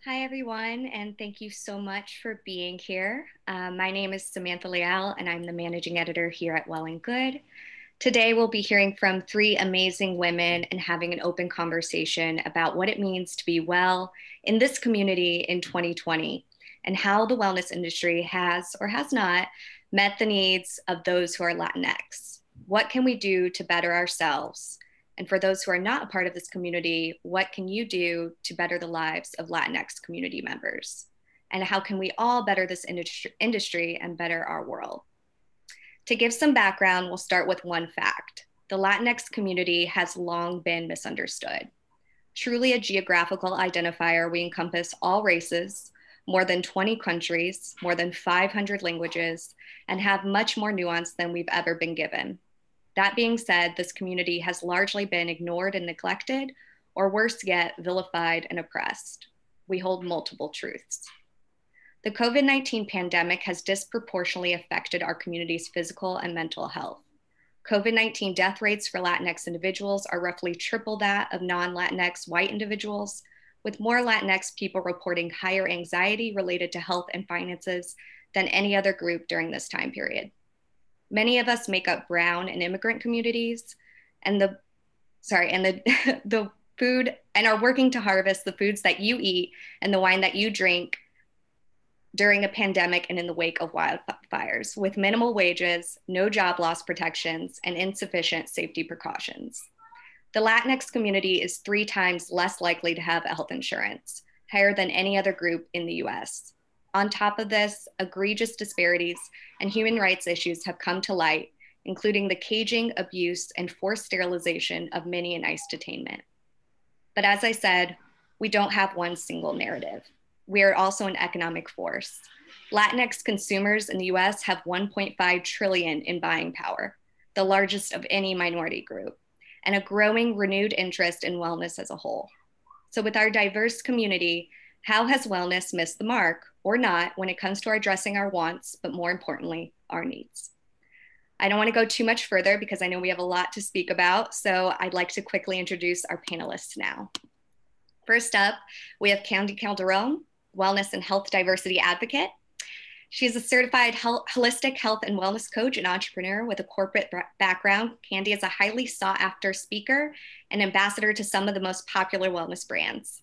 Hi, everyone, and thank you so much for being here. My name is Samantha Leal, and I'm the managing editor here at Well and Good. Today, we'll be hearing from three amazing women and having an open conversation about what it means to be well in this community in 2020 and how the wellness industry has or has not met the needs of those who are Latinx. What can we do to better ourselves? And for those who are not a part of this community, what can you do to better the lives of Latinx community members? And how can we all better this industry and better our world? To give some background, we'll start with one fact. The Latinx community has long been misunderstood. Truly a geographical identifier, we encompass all races, more than 20 countries, more than 500 languages, and have much more nuance than we've ever been given. That being said, this community has largely been ignored and neglected, or worse yet, vilified and oppressed. We hold multiple truths. The COVID-19 pandemic has disproportionately affected our community's physical and mental health. COVID-19 death rates for Latinx individuals are roughly triple that of non-Latinx white individuals, with more Latinx people reporting higher anxiety related to health and finances than any other group during this time period. Many of us make up brown and immigrant communities and the food and are working to harvest the foods that you eat and the wine that you drink during a pandemic and in the wake of wildfires with minimal wages, no job loss protections, and insufficient safety precautions. The Latinx community is 3 times less likely to have health insurance, higher than any other group in the US. On top of this, egregious disparities and human rights issues have come to light, including the caging, abuse, and forced sterilization of many in ICE detainment. But as I said, we don't have one single narrative. We are also an economic force. Latinx consumers in the US have 1.5 trillion in buying power, the largest of any minority group, and a growing renewed interest in wellness as a whole. So with our diverse community, how has wellness missed the mark or not when it comes to addressing our wants, but more importantly, our needs? I don't want to go too much further because I know we have a lot to speak about, so I'd like to quickly introduce our panelists now. First up, we have Candy Calderon, Wellness and Health Diversity Advocate. She is a certified holistic health and wellness coach and entrepreneur with a corporate background. Candy is a highly sought after speaker and ambassador to some of the most popular wellness brands.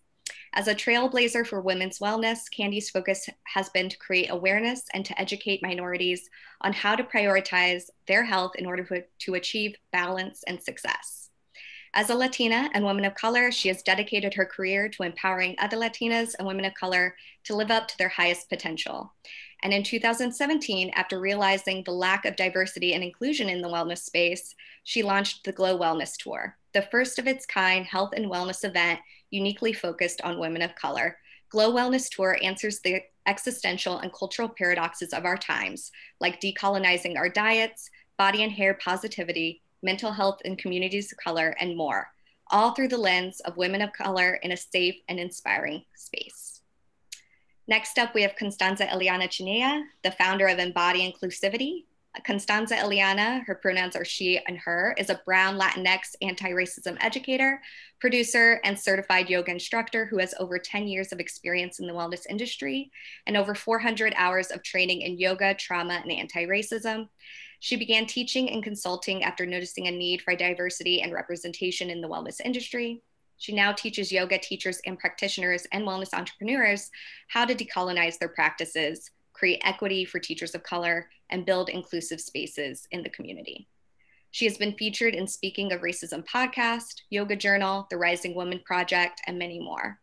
As a trailblazer for women's wellness, Candy's focus has been to create awareness and to educate minorities on how to prioritize their health in order to achieve balance and success. As a Latina and woman of color, she has dedicated her career to empowering other Latinas and women of color to live up to their highest potential. And in 2017, after realizing the lack of diversity and inclusion in the wellness space, she launched the Glow Wellness Tour, the first of its kind health and wellness event uniquely focused on women of color. Glow Wellness Tour answers the existential and cultural paradoxes of our times, like decolonizing our diets, body and hair positivity, mental health in communities of color, and more, all through the lens of women of color in a safe and inspiring space. Next up, we have Constanza Eliana Chinea, the founder of Embody Inclusivity. Constanza Eliana, her pronouns are she and her, is a brown Latinx anti-racism educator, producer, and certified yoga instructor who has over 10 years of experience in the wellness industry and over 400 hours of training in yoga, trauma, and anti-racism. She began teaching and consulting after noticing a need for diversity and representation in the wellness industry. She now teaches yoga teachers and practitioners and wellness entrepreneurs how to decolonize their practices, create equity for teachers of color, and build inclusive spaces in the community. She has been featured in Speaking of Racism podcast, Yoga Journal, The Rising Woman Project, and many more.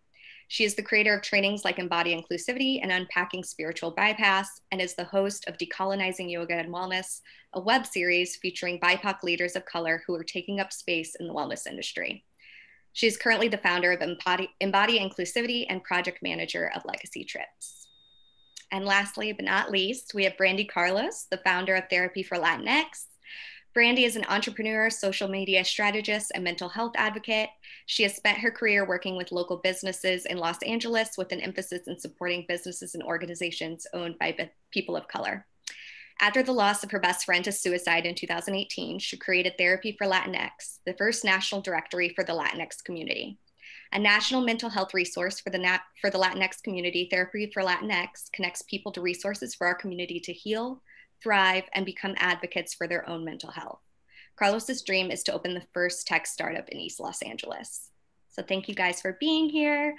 She is the creator of trainings like Embody Inclusivity and Unpacking Spiritual Bypass, and is the host of Decolonizing Yoga and Wellness, a web series featuring BIPOC leaders of color who are taking up space in the wellness industry. She is currently the founder of Embody Inclusivity and project manager of Legacy Trips. And lastly, but not least, we have Brandy Carlos, the founder of Therapy for Latinx. Brandy is an entrepreneur, social media strategist, and mental health advocate. She has spent her career working with local businesses in Los Angeles with an emphasis in supporting businesses and organizations owned by people of color. After the loss of her best friend to suicide in 2018, she created Therapy for Latinx, the first national directory for the Latinx community. a national mental health resource for for the Latinx community. Therapy for Latinx connects people to resources for our community to heal, thrive, and become advocates for their own mental health. Carlos's dream is to open the first tech startup in East Los Angeles. So thank you guys for being here.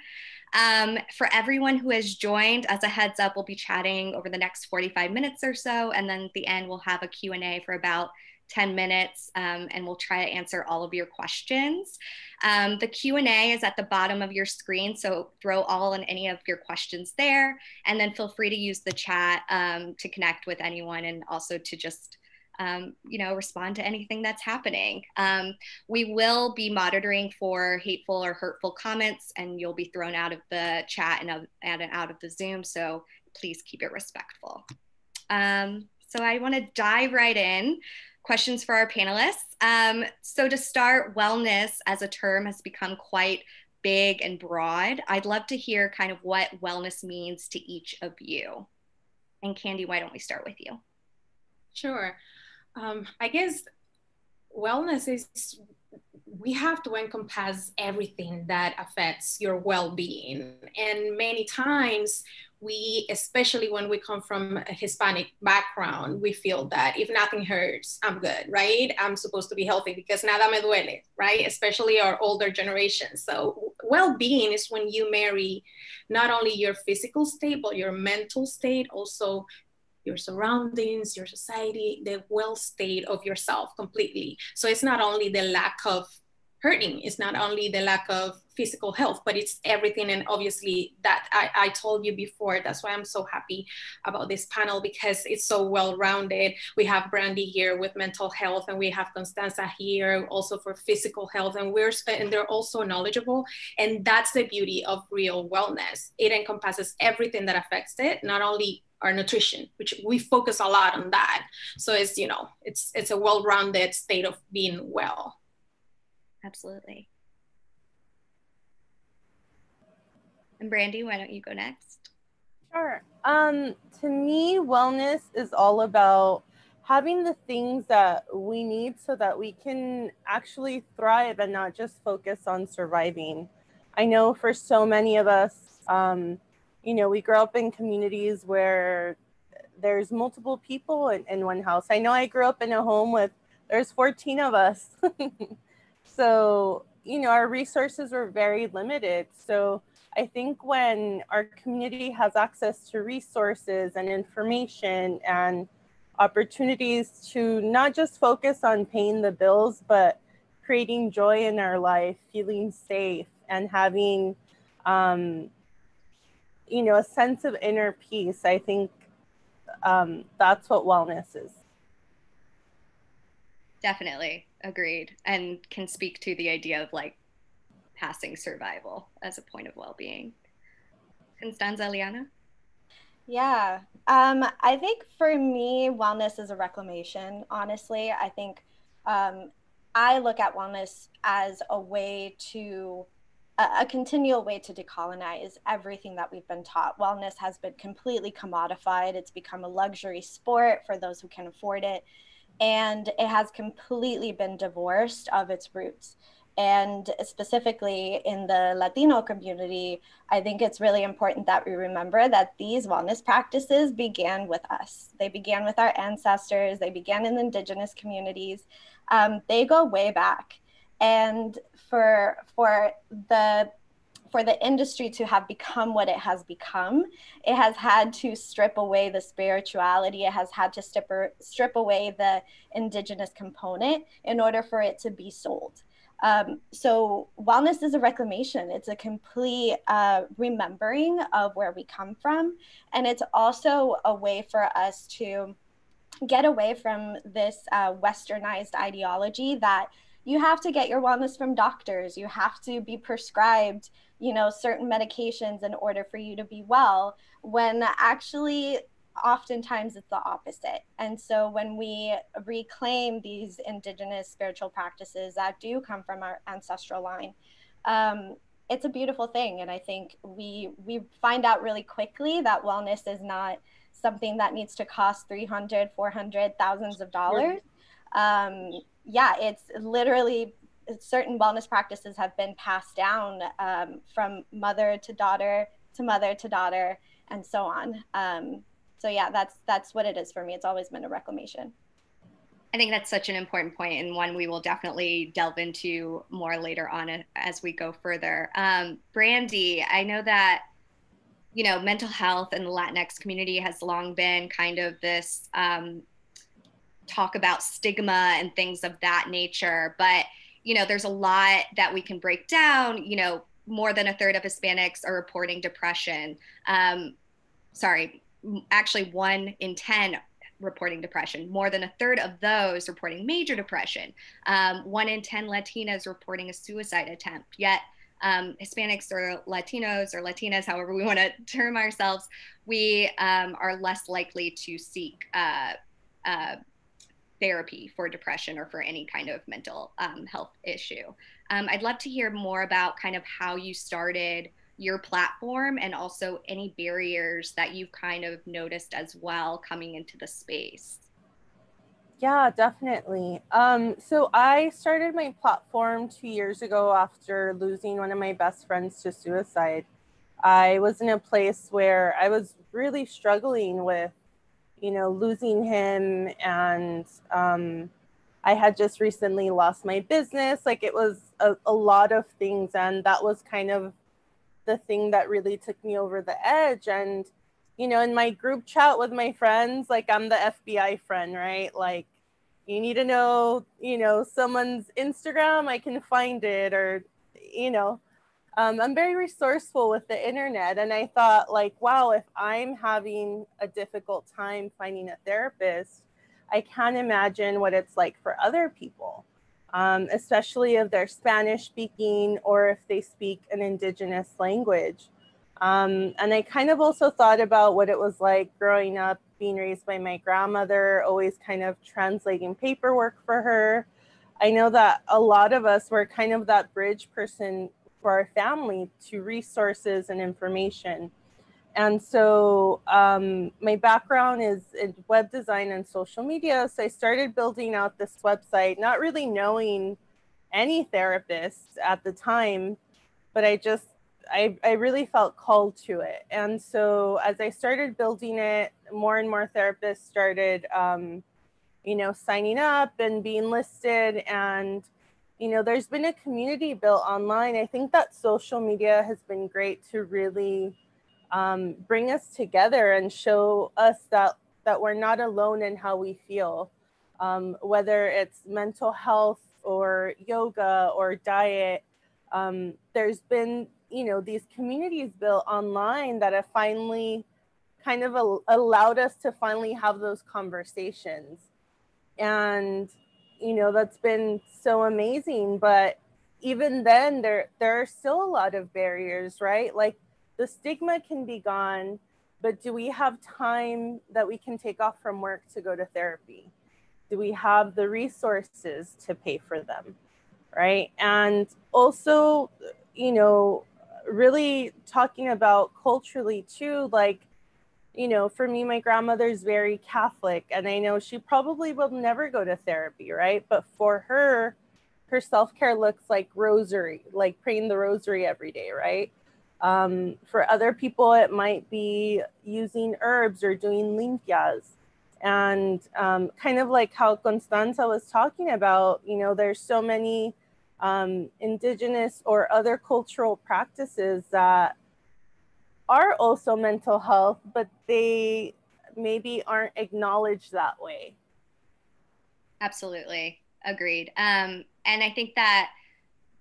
For everyone who has joined, as a heads up, we'll be chatting over the next 45 minutes or so, and then at the end we'll have a Q&A for about 10 minutes, and we'll try to answer all of your questions. The Q&A is at the bottom of your screen, so throw all and any of your questions there, and then feel free to use the chat to connect with anyone, and also to just respond to anything that's happening. We will be monitoring for hateful or hurtful comments, and you'll be thrown out of the chat and out of the Zoom, so please keep it respectful. So I want to dive right in. Questions for our panelists. So to start, wellness as a term has become quite big and broad. I'd love to hear kind of what wellness means to each of you. And Candy, why don't we start with you? Sure. I guess wellness is, we have to encompass everything that affects your well-being. And many times we, especially when we come from a Hispanic background, we feel that if nothing hurts, I'm good, right? I'm supposed to be healthy because nada me duele, right? Especially our older generation. So well-being is when you marry not only your physical state, but your mental state, also your surroundings, your society, the well state of yourself completely. So it's not only the lack of hurting, it's not only the lack of physical health, but it's everything. And obviously that I told you before, that's why I'm so happy about this panel, because it's so well-rounded. We have Brandy here with mental health, and we have Constanza here also for physical health, and they're also knowledgeable. And that's the beauty of real wellness. It encompasses everything that affects it, not only our nutrition, which we focus a lot on that. So it's, it's a well-rounded state of being well. Absolutely. And Brandy, why don't you go next? Sure. To me, wellness is all about having the things that we need so that we can actually thrive and not just focus on surviving. I know for so many of us, we grow up in communities where there's multiple people in one house. I know I grew up in a home there's 14 of us. So, our resources were very limited. So I think when our community has access to resources and information and opportunities to not just focus on paying the bills, but creating joy in our life, feeling safe, and having, a sense of inner peace, I think that's what wellness is. Definitely agreed, and can speak to the idea of like passing survival as a point of well-being. Constanza, Liana? Yeah, I think for me, wellness is a reclamation. Honestly, I think I look at wellness as a way to a continual way to decolonize everything that we've been taught. Wellness has been completely commodified. It's become a luxury sport for those who can afford it. And it has completely been divorced of its roots. And specifically in the Latino community, I think it's really important that we remember that these wellness practices began with us. They began with our ancestors. They began in indigenous communities. They go way back. And for the industry to have become what it has become, it has had to strip away the spirituality. It has had to strip away the indigenous component in order for it to be sold. So wellness is a reclamation. It's a complete remembering of where we come from. And it's also a way for us to get away from this westernized ideology that you have to get your wellness from doctors. You have to be prescribed, certain medications in order for you to be well, when actually oftentimes it's the opposite. And so when we reclaim these indigenous spiritual practices that do come from our ancestral line, it's a beautiful thing. And I think we find out really quickly that wellness is not something that needs to cost 300, 400, thousands of dollars. Yeah, it's literally certain wellness practices have been passed down from mother to daughter to mother to daughter, and so on. So yeah, that's what it is for me. It's always been a reclamation. I think that's such an important point, and one we will definitely delve into more later on as we go further. Brandy, I know that, you know, mental health in the Latinx community has long been kind of this talk about stigma and things of that nature. But, you know, there's a lot that we can break down. You know, more than a third of Hispanics are reporting depression. Sorry, actually 1 in 10 reporting depression. More than a third of those reporting major depression. 1 in 10 Latinas reporting a suicide attempt. Yet Hispanics or Latinos or Latinas, however we want to term ourselves, we are less likely to seek therapy for depression or for any kind of mental health issue. I'd love to hear more about kind of how you started your platform and also any barriers that you've kind of noticed as well coming into the space. Yeah, definitely. So I started my platform 2 years ago after losing one of my best friends to suicide. I was in a place where I was really struggling with, you know, losing him, and I had just recently lost my business. Like, it was a lot of things, and that was kind of the thing that really took me over the edge. And, you know, in my group chat with my friends, like, I'm the FBI friend, right? Like, you need to know, you know, someone's Instagram, I can find it, or, you know, I'm very resourceful with the internet. And I thought, like, wow, if I'm having a difficult time finding a therapist, I can't imagine what it's like for other people. Especially if they're Spanish speaking or if they speak an indigenous language. And I kind of also thought about what it was like growing up, being raised by my grandmother, always kind of translating paperwork for her. I know that a lot of us were kind of that bridge person for our family to resources and information. And so my background is in web design and social media. So I started building out this website, not really knowing any therapists at the time, but I really felt called to it. And so as I started building it, more and more therapists started, you know, signing up and being listed. And, you know, there's been a community built online. I think that social media has been great to really bring us together and show us that we're not alone in how we feel, whether it's mental health or yoga or diet. There's been, you know, these communities built online that have finally kind of allowed us to finally have those conversations. And, you know, that's been so amazing. But even then, there are still a lot of barriers, right? Like, the stigma can be gone, but do we have time that we can take off from work to go to therapy? Do we have the resources to pay for them, right? And also, you know, really talking about culturally too, like, you know, for me, my grandmother's very Catholic, and I know she probably will never go to therapy, right? But for her, her self-care looks like rosary, like praying the rosary every day, right? For other people, it might be using herbs or doing limpias. And kind of like how Constanza was talking about, you know, there's so many indigenous or other cultural practices that are also mental health, but they maybe aren't acknowledged that way. Absolutely. Agreed. And I think that,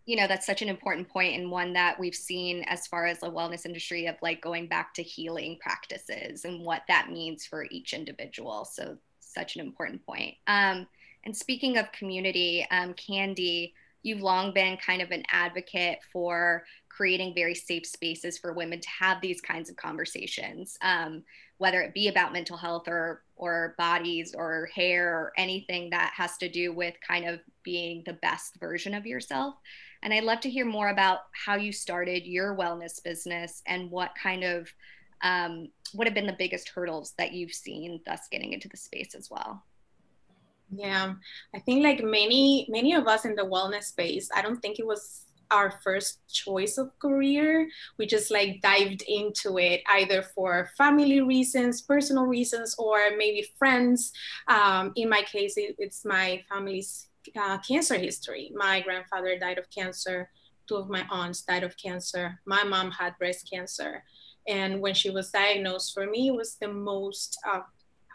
you know, that's such an important point, and one that we've seen as far as the wellness industry of like going back to healing practices and what that means for each individual. So such an important point. And speaking of community, Candy, you've long been kind of an advocate for creating very safe spaces for women to have these kinds of conversations, whether it be about mental health or bodies or hair or anything that has to do with kind of being the best version of yourself. And I'd love to hear more about how you started your wellness business and what kind of what have been the biggest hurdles that you've seen thus getting into the space as well. Yeah, I think like many of us in the wellness space, I don't think it was our first choice of career. We just like dived into it either for family reasons, personal reasons, or maybe friends. In my case, it's my family's cancer history. My grandfather died of cancer. Two of my aunts died of cancer. My mom had breast cancer. And when she was diagnosed, for me, it was the most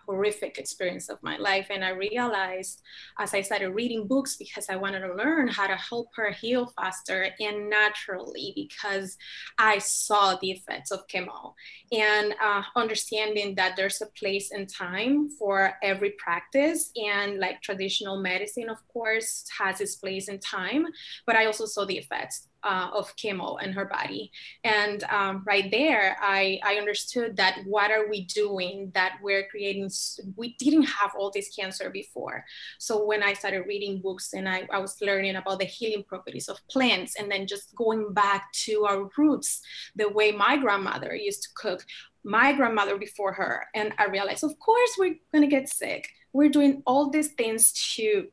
horrific experience of my life. And I realized as I started reading books, because I wanted to learn how to help her heal faster and naturally, because I saw the effects of chemo, and understanding that there's a place and time for every practice. And like traditional medicine, of course, has its place and time, but I also saw the effects of chemo in her body. And right there, I understood that what are we doing that we're creating? We didn't have all this cancer before. So when I started reading books and I was learning about the healing properties of plants, and then just going back to our roots, the way my grandmother used to cook, my grandmother before her, and I realized, of course, we're going to get sick. We're doing all these things to,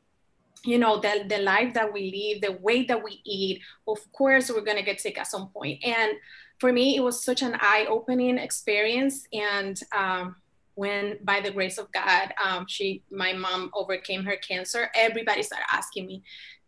you know, the life that we live, the way that we eat, of course we're going to get sick at some point. And for me, it was such an eye-opening experience. And when, by the grace of God, my mom overcame her cancer, everybody started asking me,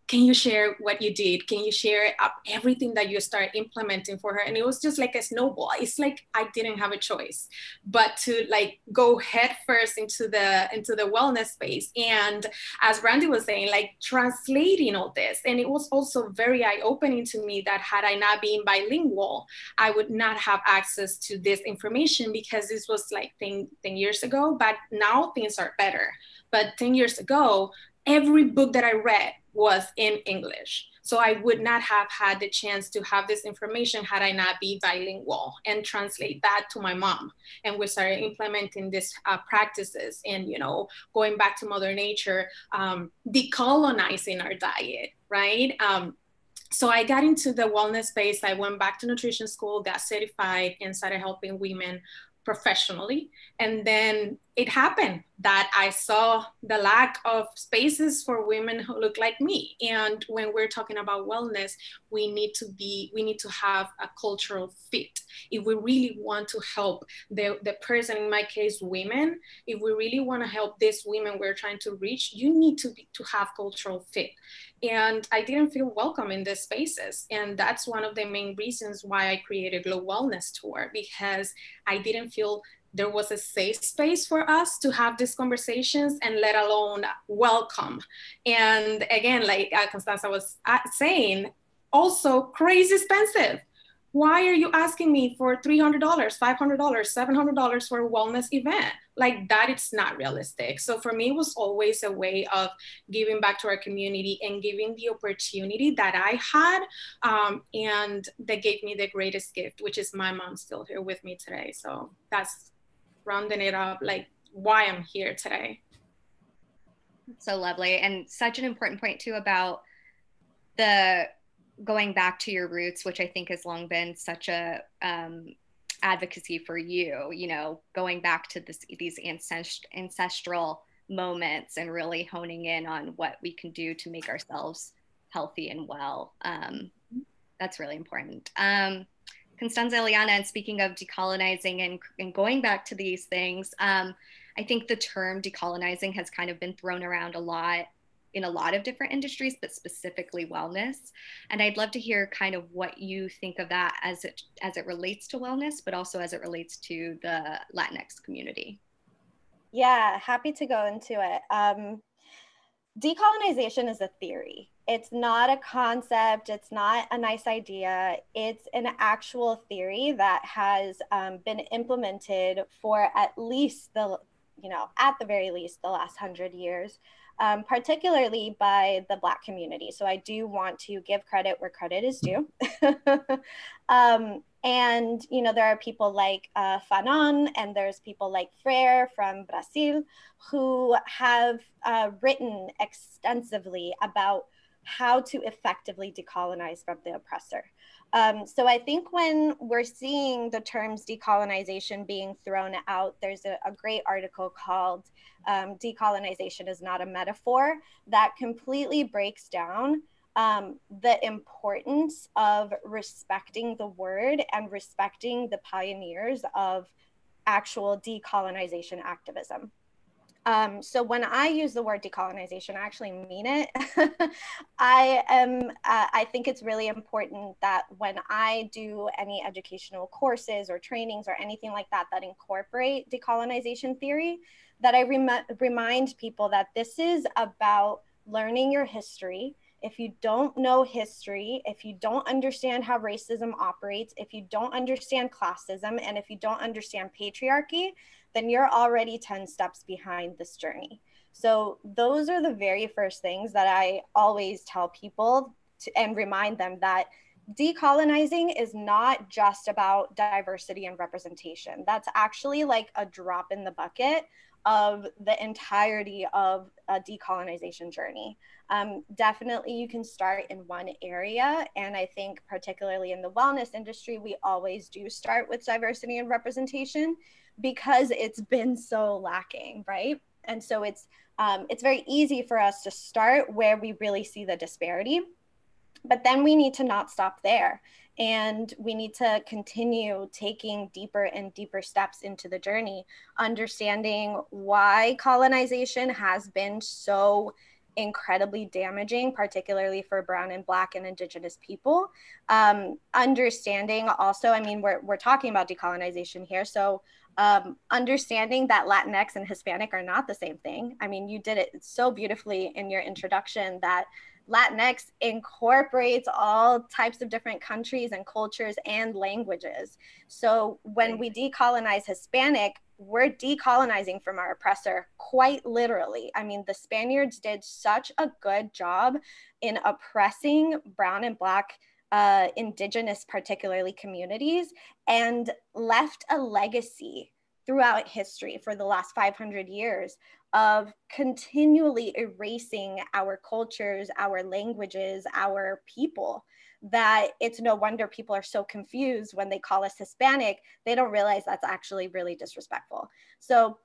can you share what you did? Can you share everything that you started implementing for her? And it was just like a snowball. It's like I didn't have a choice but to like go head first into the wellness space. And as Brandy was saying, like translating all this. And it was also very eye-opening to me that had I not been bilingual, I would not have access to this information, because this was like 10 years ago, but now things are better. But 10 years ago, every book that I read was in English. So I would not have had the chance to have this information had I not been bilingual and translate that to my mom. And we started implementing these practices and, you know, going back to Mother Nature, decolonizing our diet, right? So I got into the wellness space. I went back to nutrition school, got certified, and started helping women professionally. And then it happened that I saw the lack of spaces for women who look like me. And when we're talking about wellness, we need to have a cultural fit. If we really want to help the person, in my case, women, if we really want to help these women we're trying to reach, you need to have cultural fit. And I didn't feel welcome in these spaces. And that's one of the main reasons why I created Glow Wellness Tour, because I didn't feel there was a safe space for us to have these conversations, and let alone welcome. And again, like Constanza was saying, also crazy expensive. Why are you asking me for $300, $500, $700 for a wellness event? Like that, it's not realistic. So for me, it was always a way of giving back to our community and giving the opportunity that I had. And that gave me the greatest gift, which is my mom still here with me today. So that's rounding it up, like why I'm here today. So lovely. And such an important point too about the going back to your roots, which I think has long been such a advocacy for you, you know, going back to these ancestral moments and really honing in on what we can do to make ourselves healthy and well. That's really important. Constanza, Eliana, and speaking of decolonizing and going back to these things, I think the term decolonizing has kind of been thrown around a lot in a lot of different industries, but specifically wellness. And I'd love to hear kind of what you think of that as it relates to wellness, but also as it relates to the Latinx community. Yeah, happy to go into it. Decolonization is a theory. It's not a concept. It's not a nice idea. It's an actual theory that has been implemented for at least at the very least, the last 100 years, particularly by the Black community. So I do want to give credit where credit is due. And, you know, there are people like Fanon, and there's people like Freire from Brazil, who have written extensively about how to effectively decolonize from the oppressor. So I think when we're seeing the terms decolonization being thrown out, there's a great article called Decolonization is Not a Metaphor that completely breaks down the importance of respecting the word and respecting the pioneers of actual decolonization activism. So when I use the word decolonization, I actually mean it. I think it's really important that when I do any educational courses or trainings or anything like that, that incorporate decolonization theory, that I remind people that this is about learning your history. If you don't know history, if you don't understand how racism operates, if you don't understand classism, and if you don't understand patriarchy, then you're already 10 steps behind this journey. So those are the very first things that I always tell people and remind them that decolonizing is not just about diversity and representation. That's actually like a drop in the bucket of the entirety of a decolonization journey. Definitely you can start in one area. And I think particularly in the wellness industry, we always do start with diversity and representation because it's been so lacking, right? And so it's very easy for us to start where we really see the disparity, but then we need to not stop there. And we need to continue taking deeper and deeper steps into the journey, understanding why colonization has been so incredibly damaging, particularly for Brown and Black and Indigenous people. Understanding also, I mean, we're talking about decolonization here. So understanding that Latinx and Hispanic are not the same thing. I mean, you did it so beautifully in your introduction that Latinx incorporates all types of different countries and cultures and languages. So when we decolonize Hispanic, we're decolonizing from our oppressor, quite literally. I mean, the Spaniards did such a good job in oppressing Brown and Black Indigenous, particularly communities, and left a legacy throughout history for the last 500 years of continually erasing our cultures, our languages, our people, that it's no wonder people are so confused when they call us Hispanic. They don't realize that's actually really disrespectful. So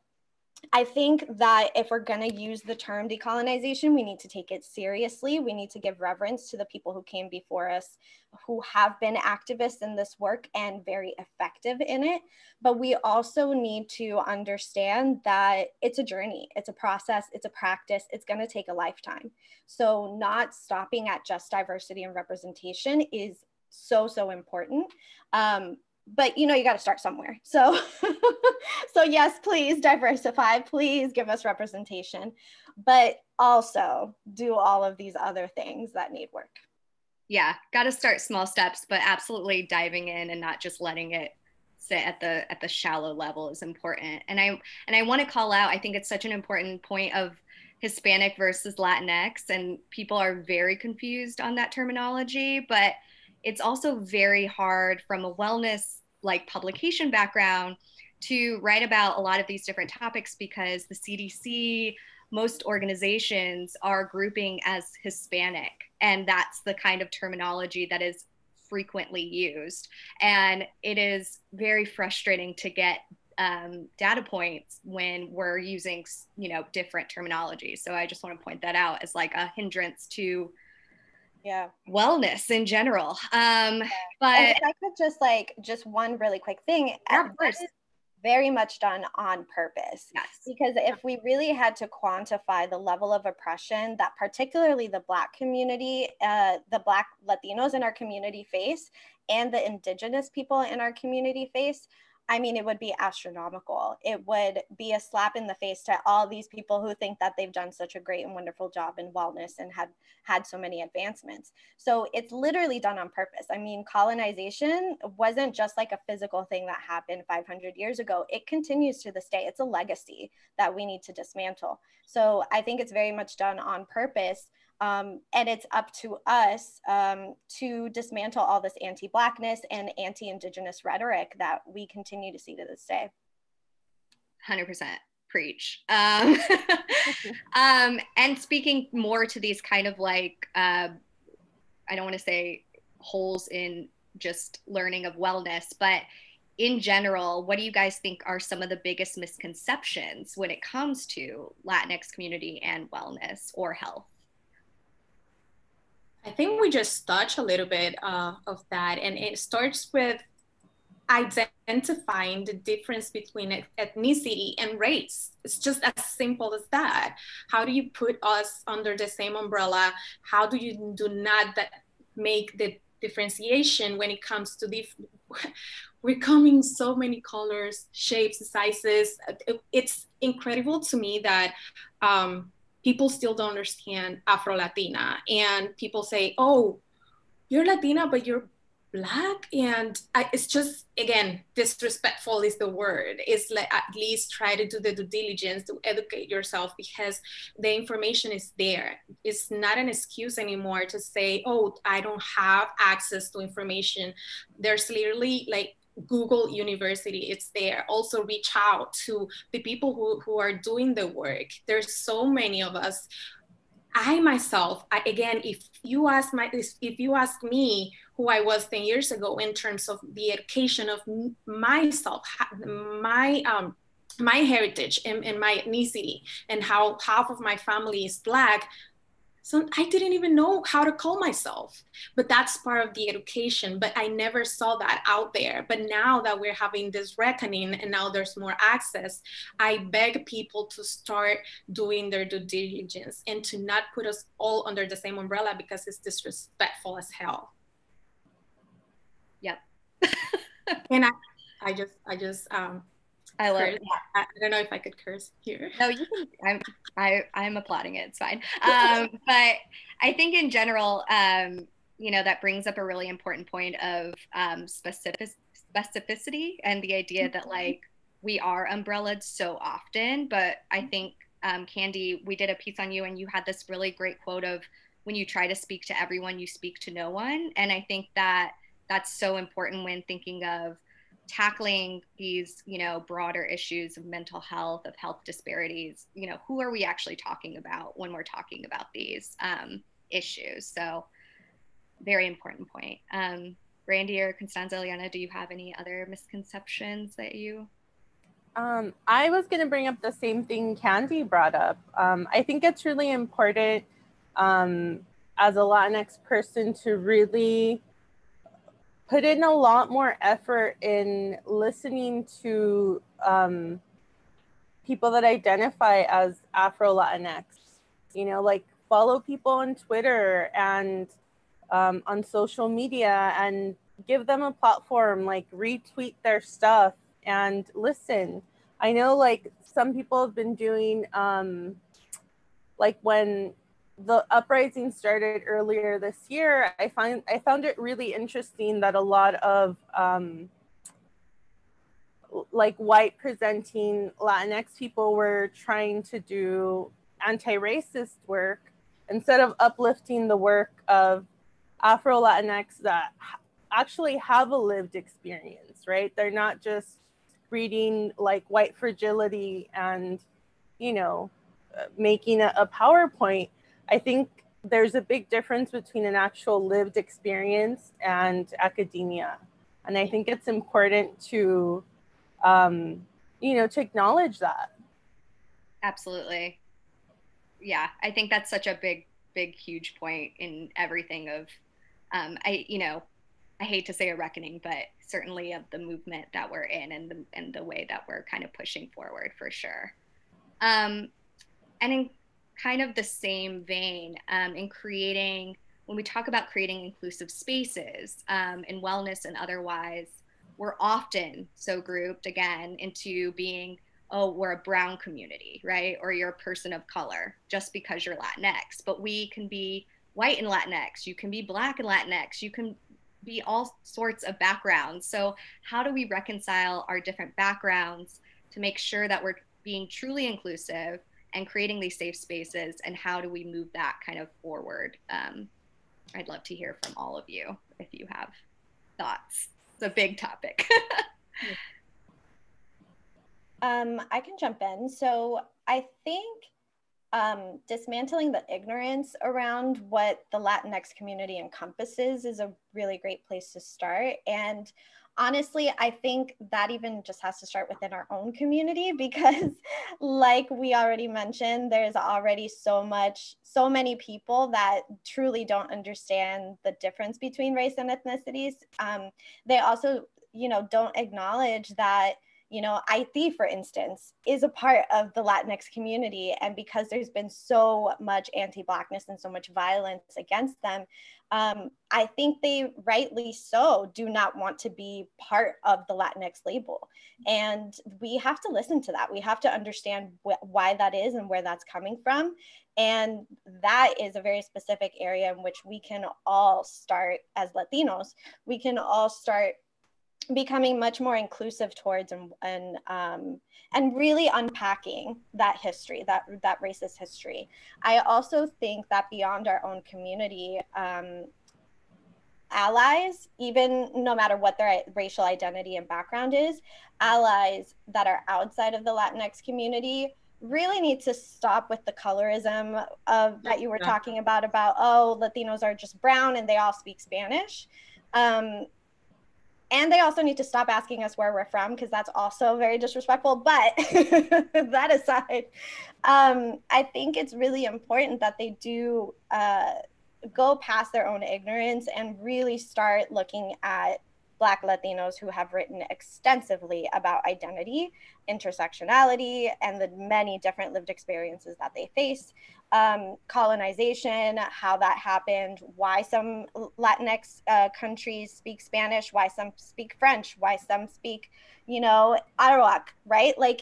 I think that if we're going to use the term decolonization, we need to take it seriously. We need to give reverence to the people who came before us, who have been activists in this work and very effective in it. But we also need to understand that it's a journey, it's a process, it's a practice, it's going to take a lifetime. So not stopping at just diversity and representation is so, so important. But you know, you got to start somewhere. So, so yes, please diversify, please give us representation, but also do all of these other things that need work. Yeah, got to start small steps, but absolutely diving in and not just letting it sit at the shallow level is important. And I want to call out, I think it's such an important point of Hispanic versus Latinx, and people are very confused on that terminology, but it's also very hard from a wellness like publication background to write about a lot of these different topics because the CDC, most organizations are grouping as Hispanic, and that's the kind of terminology that is frequently used. And it is very frustrating to get data points when we're using, you know, different terminology. So I just want to point that out as like a hindrance to wellness in general. But and if I could just one really quick thing, yeah, of course. Very much done on purpose. Yes. Because if we really had to quantify the level of oppression that particularly the Black community, the Black Latinos in our community face, and the Indigenous people in our community face, I mean, it would be astronomical. It would be a slap in the face to all these people who think that they've done such a great and wonderful job in wellness and had so many advancements. So it's literally done on purpose. I mean, colonization wasn't just like a physical thing that happened 500 years ago. It continues to this day. It's a legacy that we need to dismantle. So I think it's very much done on purpose. And it's up to us to dismantle all this anti-Blackness and anti-Indigenous rhetoric that we continue to see to this day. 100% preach. And speaking more to these kind of like, I don't want to say holes in just learning of wellness, but in general, what do you guys think are some of the biggest misconceptions when it comes to Latinx community and wellness or health? I think we just touched a little bit of that, and it starts with identifying the difference between ethnicity and race. It's just as simple as that. How do you put us under the same umbrella? How do you do not make the differentiation when it comes to we're coming so many colors, shapes, sizes. It's incredible to me that people still don't understand Afro-Latina, and people say, oh, you're Latina, but you're Black. And it's just, again, disrespectful is the word. It's like, at least try to do the due diligence to educate yourself, because the information is there. It's not an excuse anymore to say, oh, I don't have access to information. There's literally like Google University, it's there. Also reach out to the people who are doing the work. There's so many of us. I myself, again, if you ask me who I was 10 years ago in terms of the education of myself, my heritage and my ethnicity, and how half of my family is Black, so I didn't even know how to call myself. But that's part of the education. But I never saw that out there. But now that we're having this reckoning and now there's more access, I beg people to start doing their due diligence and to not put us all under the same umbrella, because it's disrespectful as hell. Yep. And I love it. I don't know if I could curse here. No, you can. I'm applauding it. It's fine. But I think in general, that brings up a really important point of specificity, and the idea that like we are umbrellaed so often. But I think, Candy, we did a piece on you, and you had this really great quote of, when you try to speak to everyone, you speak to no one. And I think that that's so important when thinking of tackling these, broader issues of mental health, of health disparities. Who are we actually talking about when we're talking about these issues? So very important point. Brandy or Constanza, Liana, do you have any other misconceptions that you? I was going to bring up the same thing Candy brought up. I think it's really important as a Latinx person to really put in a lot more effort in listening to people that identify as Afro-Latinx, like follow people on Twitter and on social media, and give them a platform, like retweet their stuff and listen. I know like some people have been doing, like when the uprising started earlier this year, I found it really interesting that a lot of like white presenting Latinx people were trying to do anti-racist work instead of uplifting the work of Afro-Latinx that actually have a lived experience, right? They're not just reading like white fragility and, making a PowerPoint. I think there's a big difference between an actual lived experience and academia. And I think it's important to, to acknowledge that. Absolutely. Yeah, I think that's such a big, huge point in everything of, I hate to say a reckoning, but certainly of the movement that we're in, and the way that we're kind of pushing forward, for sure. And in kind of the same vein, when we talk about creating inclusive spaces in wellness and otherwise, we're often so grouped again into being, oh, we're a brown community, right? Or you're a person of color just because you're Latinx. But we can be white and Latinx, you can be Black and Latinx, you can be all sorts of backgrounds. So how do we reconcile our different backgrounds to make sure that we're being truly inclusive and creating these safe spaces, and how do we move that kind of forward? I'd love to hear from all of you if you have thoughts. It's a big topic. I can jump in. So I think dismantling the ignorance around what the Latinx community encompasses is a really great place to start. And honestly, I think that even just has to start within our own community, because like we already mentioned, there's already so many people that truly don't understand the difference between race and ethnicities. They also, don't acknowledge that, Haiti, for instance, is a part of the Latinx community. And because there's been so much anti-Blackness and so much violence against them, I think they rightly so do not want to be part of the Latinx label. And we have to listen to that. We have to understand why that is and where that's coming from. And that is a very specific area in which we can all start as Latinos. We can all start becoming much more inclusive towards and really unpacking that history, that racist history. I also think that beyond our own community, allies, even no matter what their racial identity and background is, allies that are outside of the Latinx community really need to stop with the colorism of that you were talking about, oh, Latinos are just brown and they all speak Spanish. And they also need to stop asking us where we're from, because that's also very disrespectful. But that aside, I think it's really important that they do go past their own ignorance and really start looking at Black Latinos who have written extensively about identity, intersectionality, and the many different lived experiences that they face. Colonization, how that happened, why some Latinx countries speak Spanish, why some speak French, why some speak, Arawak, right? Like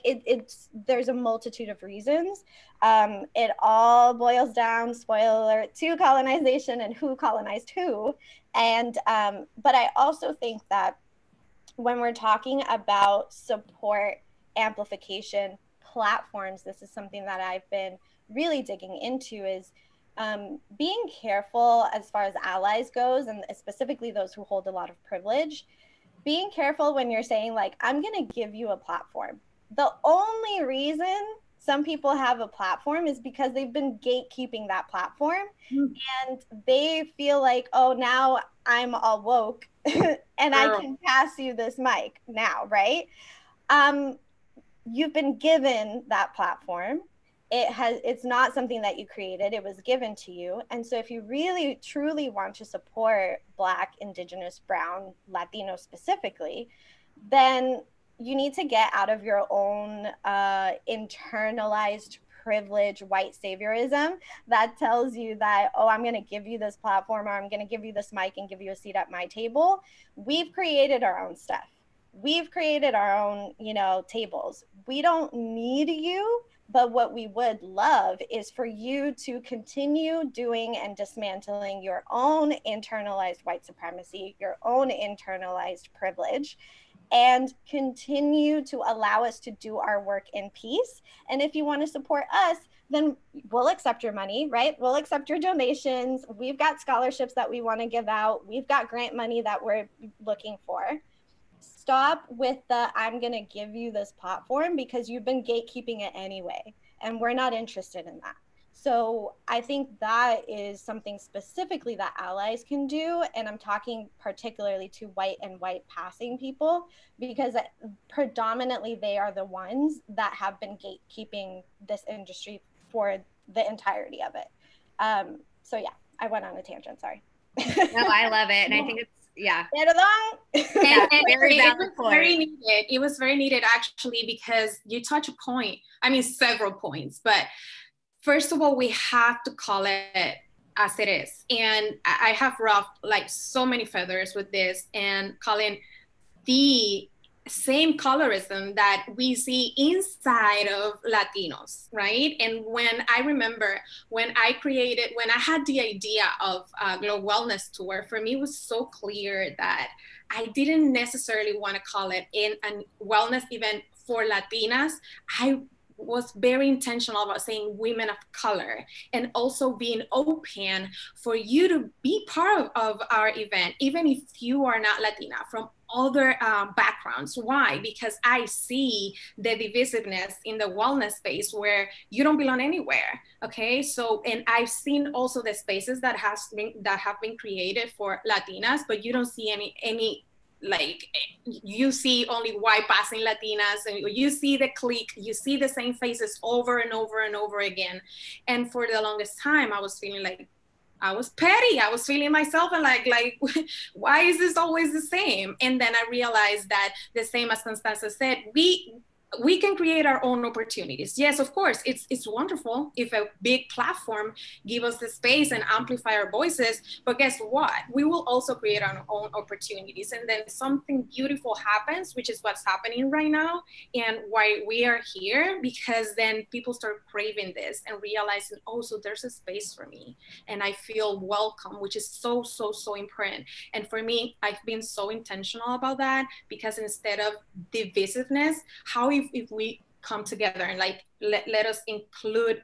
there's a multitude of reasons. It all boils down, spoiler alert, to colonization and who colonized who. And but I also think that when we're talking about support, amplification, platforms, this is something that I've been really digging into, is being careful as far as allies goes, and specifically those who hold a lot of privilege. Being careful when you're saying, like, I'm going to give you a platform. The only reason some people have a platform is because they've been gatekeeping that platform. And they feel like, oh, now I'm all woke and I can pass you this mic now, right? You've been given that platform. It's not something that you created, it was given to you. And so if you really truly want to support Black, Indigenous, Brown, Latino specifically, then you need to get out of your own internalized privilege, white saviorism that tells you that, oh, I'm going to give you this platform, or I'm going to give you this mic and give you a seat at my table. We've created our own stuff. We've created our own, tables. We don't need you, but what we would love is for you to continue doing and dismantling your own internalized white supremacy, your own internalized privilege, and continue to allow us to do our work in peace. And if you want to support us, then we'll accept your money, right? We'll accept your donations. We've got scholarships that we want to give out. We've got grant money that we're looking for. Stop with the, I'm going to give you this platform because you've been gatekeeping it anyway, and we're not interested in that. So I think that is something specifically that allies can do. And I'm talking particularly to white and white passing people, because predominantly they are the ones that have been gatekeeping this industry for the entirety of it. So yeah, I went on a tangent, sorry. No, I love it. And I think it's, yeah. Very needed. It was very needed, actually, because you touch a point, several points, but first of all, we have to call it as it is. And I have ruffled like so many feathers with this, and calling the same colorism that we see inside of Latinos, right? And when I remember when I had the idea of Global Wellness Tour, for me it was so clear that I didn't necessarily want to call it a wellness event for Latinas. I was very intentional about saying women of color, and also being open for you to be part of our event, even if you are not Latina, from other backgrounds. Why? Because I see the divisiveness in the wellness space where you don't belong anywhere. Okay, so, and I've seen also the spaces that have been created for Latinas, but you don't see any like, you see only white passing Latinas, and you see the clique, you see the same faces over and over and over again. And for the longest time, I was feeling like I was petty. I was feeling myself and like, why is this always the same? And then I realized that, the same as Constanza said, we can create our own opportunities. Yes, of course, it's wonderful if a big platform give us the space and amplify our voices, but guess what? We will also create our own opportunities, and then something beautiful happens, which is what's happening right now, and why we are here, because then people start craving this and realizing, oh, so there's a space for me, and I feel welcome, which is so, so, so important. And for me, I've been so intentional about that, because instead of divisiveness, how if we come together and like let us include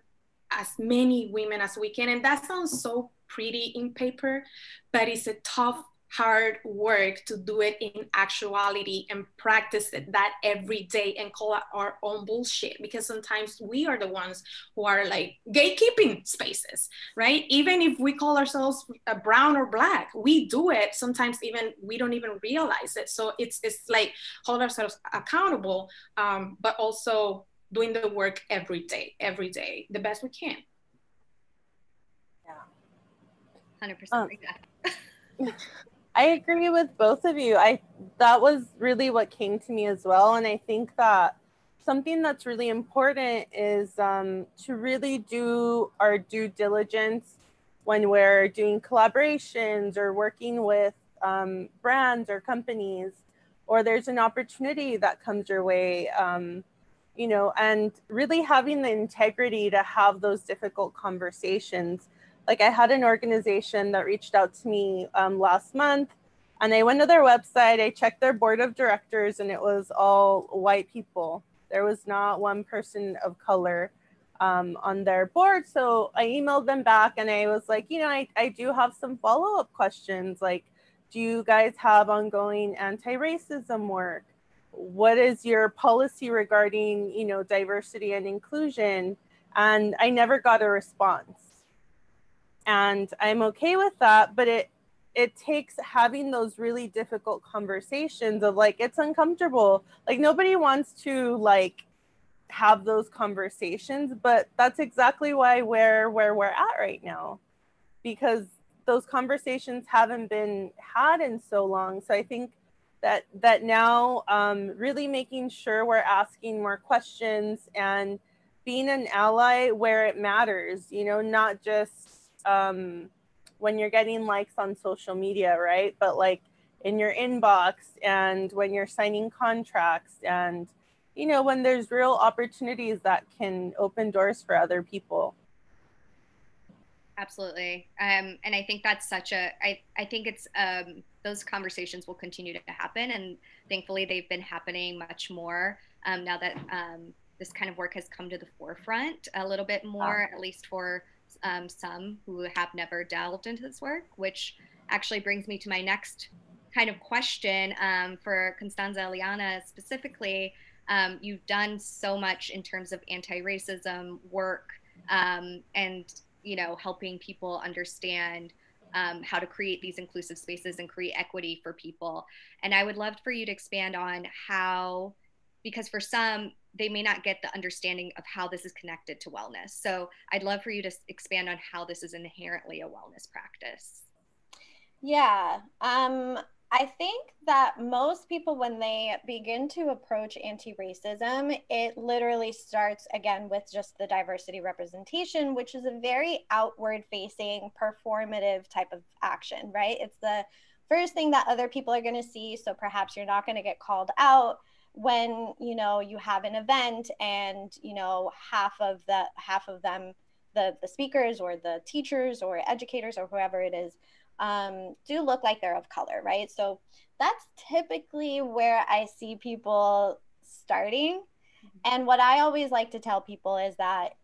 as many women as we can. And that sounds so pretty in paper, but it's a tough, hard work to do it in actuality and practice it that every day and call out our own bullshit, because sometimes we are the ones who are like gatekeeping spaces, right? Even if we call ourselves brown or black, we do it sometimes, even we don't even realize it. So it's like hold ourselves accountable, but also doing the work every day, the best we can. Yeah, 100%. I agree with both of you. That was really what came to me as well. And I think that something that's really important is to really do our due diligence when we're doing collaborations or working with brands or companies, or there's an opportunity that comes your way, you know, and really having the integrity to have those difficult conversations. Like, I had an organization that reached out to me last month, and I went to their website, I checked their board of directors, and it was all white people. There was not one person of color on their board. So I emailed them back and I was like, you know, I do have some follow-up questions. Like, do you guys have ongoing anti-racism work? What is your policy regarding, you know, diversity and inclusion? And I never got a response. And I'm okay with that, but it takes having those really difficult conversations of like, it's uncomfortable. Like, nobody wants to like have those conversations, but that's exactly why we're where we're at right now, because those conversations haven't been had in so long. So I think that now really making sure we're asking more questions and being an ally where it matters, you know, not just when you're getting likes on social media, right? But like in your inbox and when you're signing contracts and, you know, when there's real opportunities that can open doors for other people. Absolutely. And I think that's I think it's, those conversations will continue to happen. And thankfully they've been happening much more now that this kind of work has come to the forefront a little bit more, at least for some who have never delved into this work, which actually brings me to my next kind of question for Constanza Eliana specifically. You've done so much in terms of anti-racism work and, you know, helping people understand how to create these inclusive spaces and create equity for people. And I would love for you to expand on how, because for some, they may not get the understanding of how this is connected to wellness. So I'd love for you to expand on how this is inherently a wellness practice. Yeah. I think that most people, when they begin to approach anti-racism, it literally starts again with just the diversity representation, which is a very outward facing, performative type of action, right? It's the first thing that other people are going to see. So perhaps you're not going to get called out when, you know, you have an event and, you know, half of them, the speakers or the teachers or educators or whoever it is, do look like they're of color, right? So that's typically where I see people starting. And what I always like to tell people is that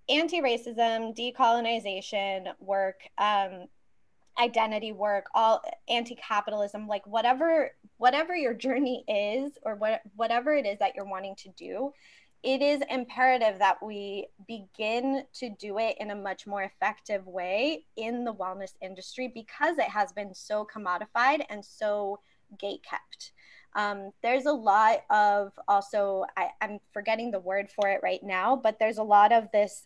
anti-racism, decolonization work, identity work, all anti-capitalism, like whatever your journey is, or whatever it is that you're wanting to do, it is imperative that we begin to do it in a much more effective way in the wellness industry, because it has been so commodified and so gate kept. There's a lot of also, I'm forgetting the word for it right now, but there's a lot of this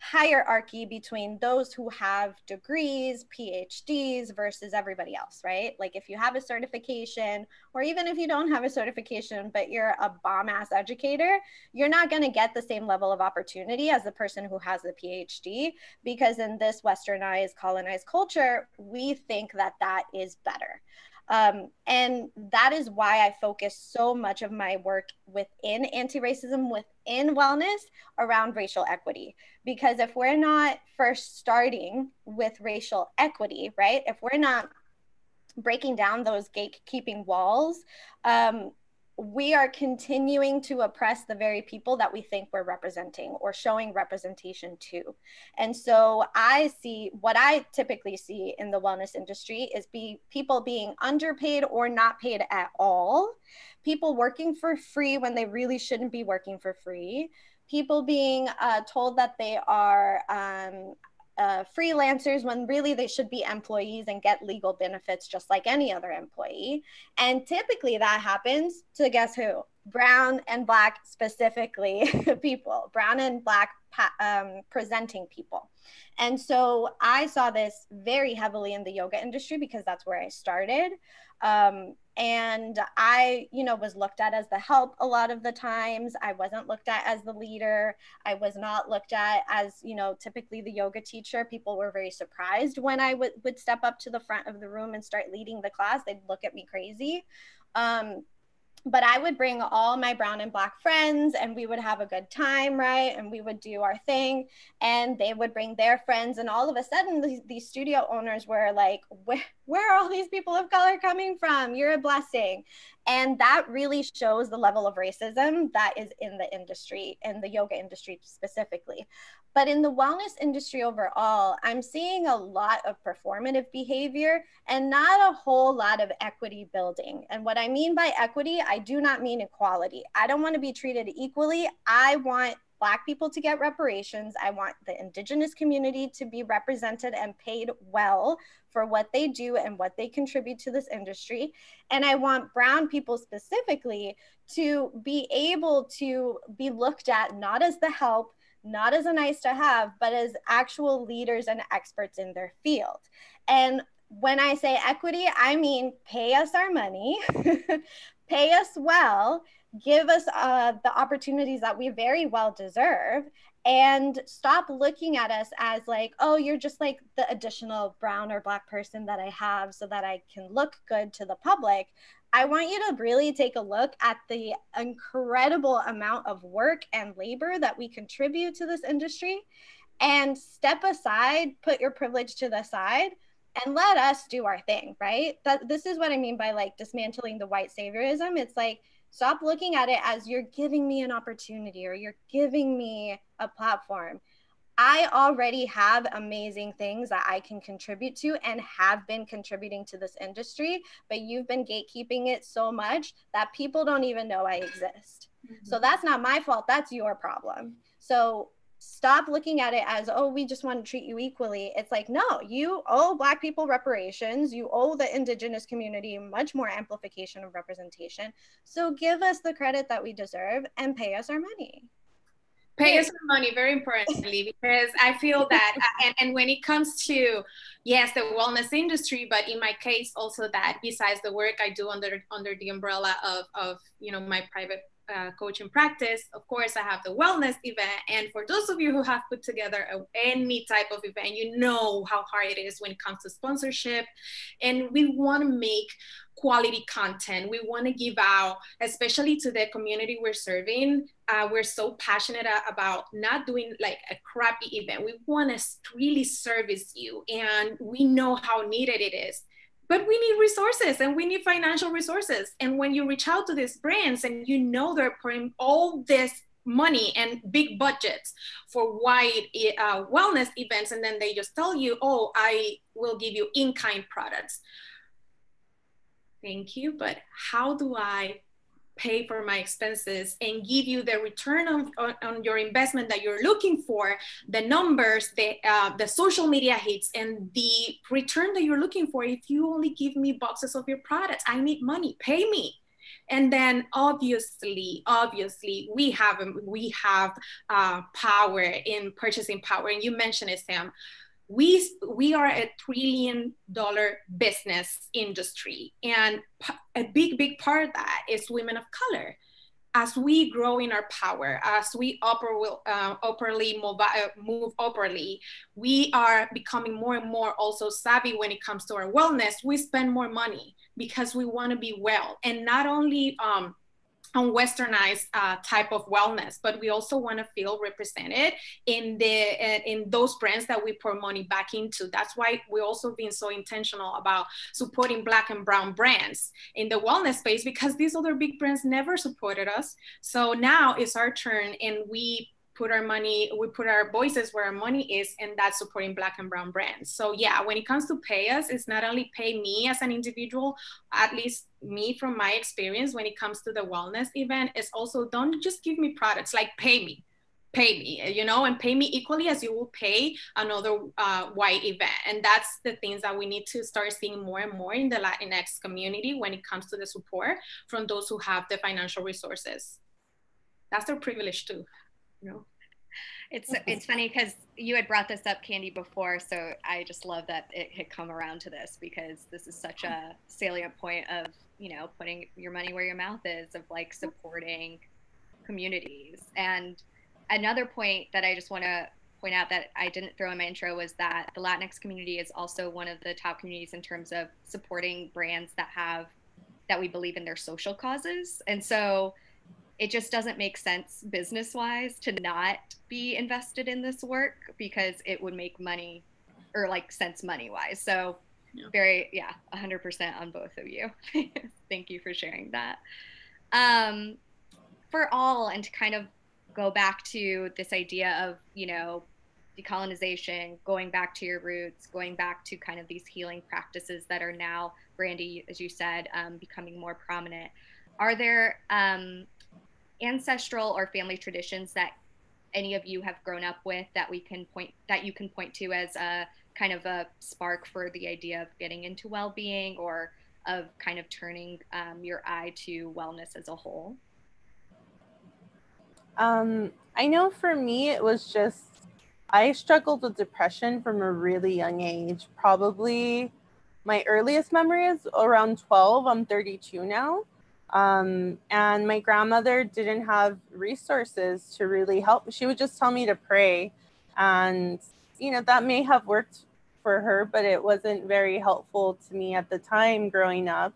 hierarchy between those who have degrees, PhDs versus everybody else, right? Like if you have a certification, or even if you don't have a certification, but you're a bomb ass educator, you're not going to get the same level of opportunity as the person who has a PhD, because in this westernized, colonized culture, we think that that is better. And that is why I focus so much of my work within anti-racism, within wellness, around racial equity. Because if we're not first starting with racial equity, right? If we're not breaking down those gatekeeping walls, we are continuing to oppress the very people that we think we're representing or showing representation to. And so what I typically see in the wellness industry is people being underpaid or not paid at all, people working for free when they really shouldn't be working for free, people being told that they are freelancers when really they should be employees and get legal benefits just like any other employee. And typically that happens to, guess who? Brown and Black specifically people, brown and Black presenting people. And so I saw this very heavily in the yoga industry because that's where I started. And I, was looked at as the help a lot of the times. I wasn't looked at as the leader. I was not looked at as, typically the yoga teacher. People were very surprised when I would step up to the front of the room and start leading the class. They'd look at me crazy. But I would bring all my brown and Black friends and we would have a good time, right? And we would do our thing and they would bring their friends. And all of a sudden, these studio owners were like, where are all these people of color coming from? You're a blessing. And that really shows the level of racism that is in the industry, in the yoga industry specifically. But in the wellness industry overall, I'm seeing a lot of performative behavior and not a whole lot of equity building. And what I mean by equity, I do not mean equality. I don't want to be treated equally. I want Black people to get reparations. I want the Indigenous community to be represented and paid well for what they do and what they contribute to this industry. And I want brown people specifically to be able to be looked at not as the help, not as a nice to have, but as actual leaders and experts in their field. And when I say equity, I mean pay us our money, pay us well, give us the opportunities that we very well deserve, and stop looking at us as like, oh, you're just like the additional brown or Black person that I have so that I can look good to the public. I want you to really take a look at the incredible amount of work and labor that we contribute to this industry, and step aside, put your privilege to the side, and let us do our thing, right? This is what I mean by like dismantling the white saviorism. It's like, stop looking at it as you're giving me an opportunity or you're giving me a platform. I already have amazing things that I can contribute to and have been contributing to this industry, but you've been gatekeeping it so much that people don't even know I exist. Mm-hmm. So that's not my fault. That's your problem. So stop looking at it as, oh, we just want to treat you equally. It's like, no, you owe Black people reparations. You owe the Indigenous community much more amplification of representation. So give us the credit that we deserve and pay us our money. Pay us our money, very importantly, because I feel that, and when it comes to, yes, the wellness industry, but in my case also that besides the work I do under the umbrella of my private coaching practice, of course, I have the wellness event. And for those of you who have put together any type of event, you know how hard it is when it comes to sponsorship. And we want to make quality content. We want to give out, especially to the community we're serving. We're so passionate about not doing like a crappy event. We want to really service you. And we know how needed it is. but we need resources and we need financial resources. And when you reach out to these brands and you know they're putting all this money and big budgets for wide wellness events, and then they just tell you, oh, I will give you in-kind products. Thank you, but how do I pay for my expenses and give you the return on your investment that you're looking for, the numbers, the social media hits, and the return that you're looking for if you only give me boxes of your products? I need money, pay me. And then obviously we have power in purchasing power, and you mentioned it, Sam. We are a $1 trillion business industry, and a big part of that is women of color. As we grow in our power, as we move upwardly, we are becoming more and more also savvy when it comes to our wellness. We spend more money because we want to be well, and not only on westernized type of wellness, but we also want to feel represented in those brands that we pour money back into. That's why we're also being so intentional about supporting Black and brown brands in the wellness space, because these other big brands never supported us. So now it's our turn, and we put our voices where our money is, and that's supporting Black and brown brands. So yeah, when it comes to pay us, it's not only pay me as an individual, at least me from my experience when it comes to the wellness event, it's also don't just give me products, like pay me, and pay me equally as you will pay another white event. And that's the things that we need to start seeing more and more in the Latinx community when it comes to the support from those who have the financial resources. That's their privilege too. It's funny because you had brought this up, Candy, before, so I just love that it had come around to this, because this is such a salient point of, putting your money where your mouth is, of like supporting communities. And another point that I just want to point out that I didn't throw in my intro was that the Latinx community is also one of the top communities in terms of supporting brands that we believe in their social causes. And so it just doesn't make sense business-wise to not be invested in this work, because it would make money, or like sense money-wise. So 100% on both of you. Thank you for sharing that. For all, and to kind of go back to this idea of, decolonization, going back to your roots, going back to kind of these healing practices that are now, Brandy, as you said, becoming more prominent. Are there ancestral or family traditions that any of you have grown up with that you can point to as a kind of a spark for the idea of getting into well-being, or of kind of turning your eye to wellness as a whole? I know for me, it was just, I struggled with depression from a really young age. Probably my earliest memory is around 12. I'm 32 now. And my grandmother didn't have resources to really help. She would just tell me to pray. And, that may have worked for her, but it wasn't very helpful to me at the time growing up.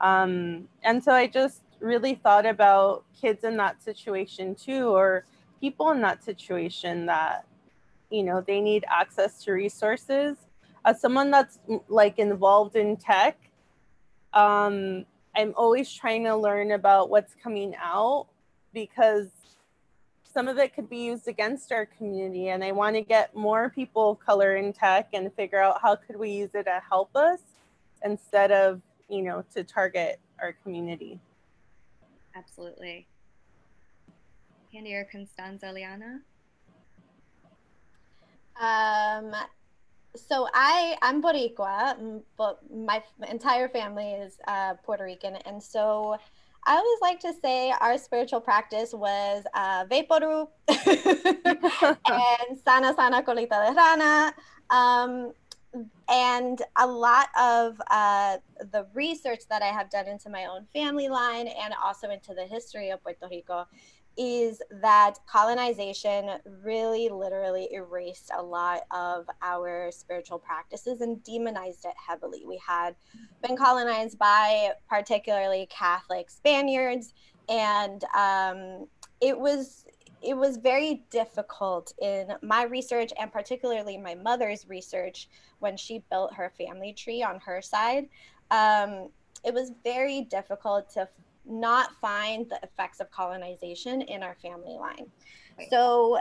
And so I just really thought about kids in that situation too, or people in that situation that, they need access to resources. As someone that's like involved in tech, I'm always trying to learn about what's coming out, because some of it could be used against our community. And I want to get more people of color in tech and figure out how could we use it to help us instead of, to target our community. Absolutely. Candy or Constanza, Liana? So I'm Boricua, but my entire family is Puerto Rican. And so I always like to say our spiritual practice was Vaporu and Sana Colita de Rana. And a lot of the research that I have done into my own family line and also into the history of Puerto Rico is that colonization really literally erased a lot of our spiritual practices and demonized it heavily. We had been colonized by particularly Catholic Spaniards, and it was it was very difficult in my research, and particularly my mother's research when she built her family tree on her side. It was very difficult to not find the effects of colonization in our family line. So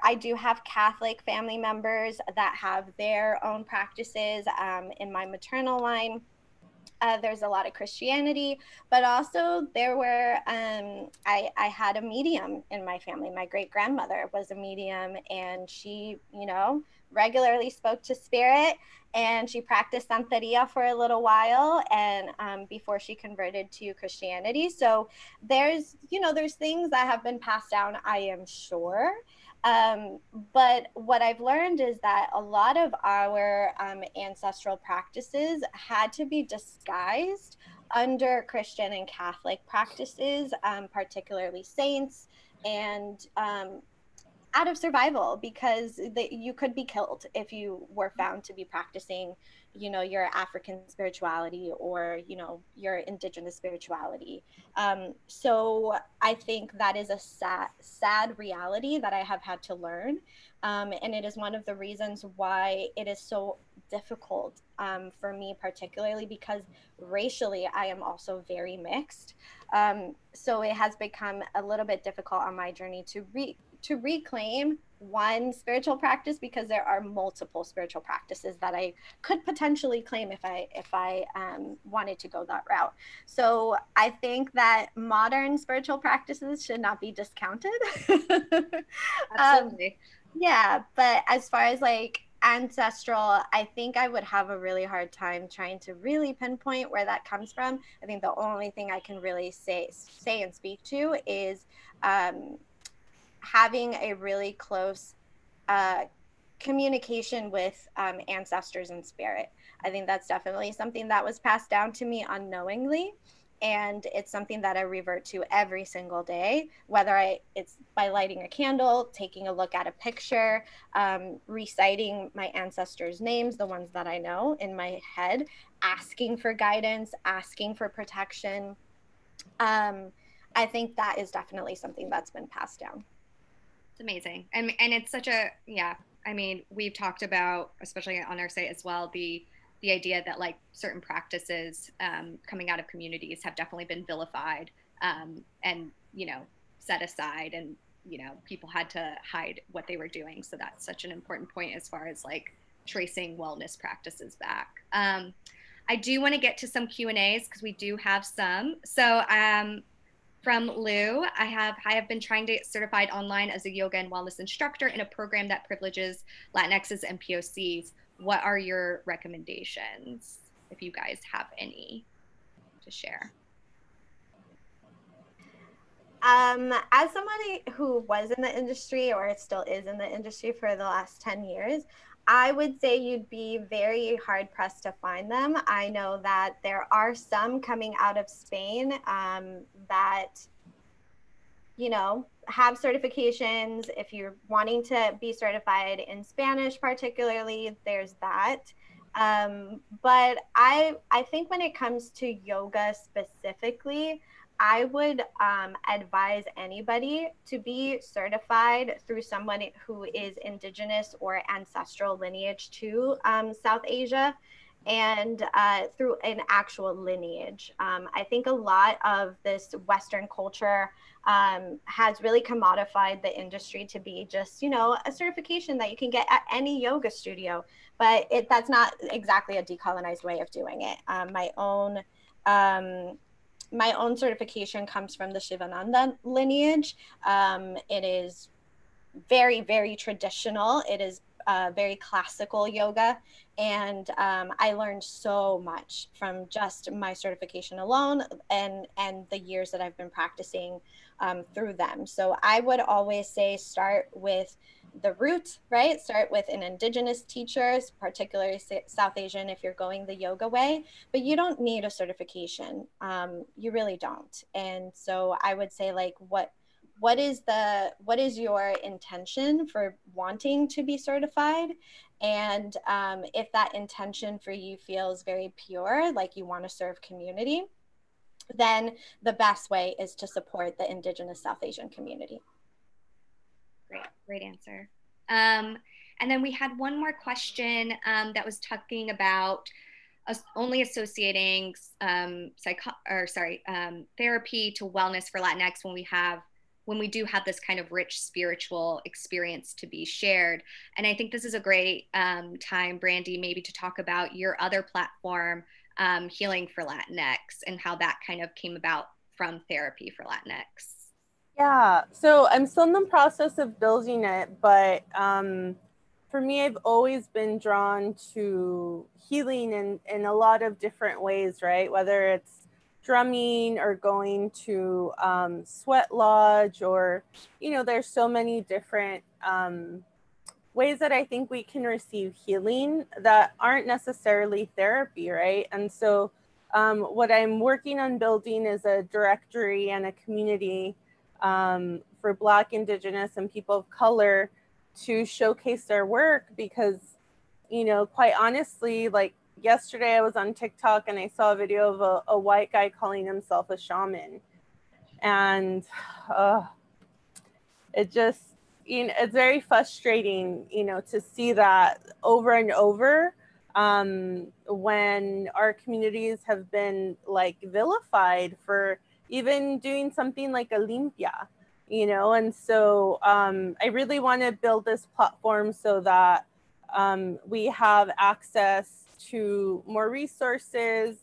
I do have Catholic family members that have their own practices. In my maternal line, there's a lot of Christianity, but also there were, I had a medium in my family. My great grandmother was a medium, and she, regularly spoke to spirit, and she practiced Santeria for a little while, and before she converted to Christianity. So there's things that have been passed down, I am sure. But what I've learned is that a lot of our ancestral practices had to be disguised under Christian and Catholic practices, particularly saints, and out of survival, because you could be killed if you were found to be practicing, your African spirituality or, your indigenous spirituality. So I think that is a sad reality that I have had to learn. And it is one of the reasons why it is so difficult for me, particularly because racially I am also very mixed. So it has become a little bit difficult on my journey to reclaim one spiritual practice, because there are multiple spiritual practices that I could potentially claim if I wanted to go that route. So I think that modern spiritual practices should not be discounted. Absolutely. Yeah, but as far as like ancestral, I think I would have a really hard time trying to really pinpoint where that comes from. I think the only thing I can really say and speak to is having a really close communication with ancestors and spirit. I think that's definitely something that was passed down to me unknowingly. And it's something that I revert to every single day, whether it's by lighting a candle, taking a look at a picture, reciting my ancestors' names, the ones that I know in my head, asking for guidance, asking for protection. I think that is definitely something that's been passed down. It's amazing. And it's such a, yeah, I mean, we've talked about, especially on our site as well, the idea that like certain practices coming out of communities have definitely been vilified and, set aside, and, people had to hide what they were doing. So that's such an important point as far as like tracing wellness practices back. I do want to get to some Q&As because we do have some. So from Lou, I have been trying to get certified online as a yoga and wellness instructor in a program that privileges Latinxs and POCs. What are your recommendations, if you guys have any to share? As somebody who was in the industry, or still is in the industry for the last 10 years, I would say you'd be very hard pressed to find them. I know that there are some coming out of Spain that, have certifications. If you're wanting to be certified in Spanish, particularly, there's that. But I think when it comes to yoga specifically, I would advise anybody to be certified through someone who is indigenous or ancestral lineage to South Asia, and through an actual lineage. I think a lot of this Western culture has really commodified the industry to be just, a certification that you can get at any yoga studio, but that's not exactly a decolonized way of doing it. My own certification comes from the Shivananda lineage. It is very, very traditional. It is very classical yoga. And I learned so much from just my certification alone and the years that I've been practicing through them. So I would always say start with the root, right? Start with an indigenous teacher, particularly South Asian if you're going the yoga way, but you don't need a certification. You really don't. And so I would say like, what is your intention for wanting to be certified? And if that intention for you feels very pure, like you want to serve community, then the best way is to support the indigenous South Asian community. Great answer. And then we had one more question that was talking about only associating therapy to wellness for Latinx when we do have this kind of rich spiritual experience to be shared. And I think this is a great time, Brandy, maybe to talk about your other platform, Healing for Latinx, and how that kind of came about from Therapy for Latinx. Yeah, so I'm still in the process of building it, but for me, I've always been drawn to healing in a lot of different ways, right? Whether it's drumming or going to sweat lodge, or, you know, there's so many different ways that I think we can receive healing that aren't necessarily therapy, right? And so what I'm working on building is a directory and a community for Black, Indigenous, and people of color to showcase their work, because, you know, quite honestly, like yesterday I was on TikTok and I saw a video of a white guy calling himself a shaman. And it just, you know, it's very frustrating, you know, to see that over and over when our communities have been like vilified for even doing something like a limpia, you know. And so I really want to build this platform so that we have access to more resources,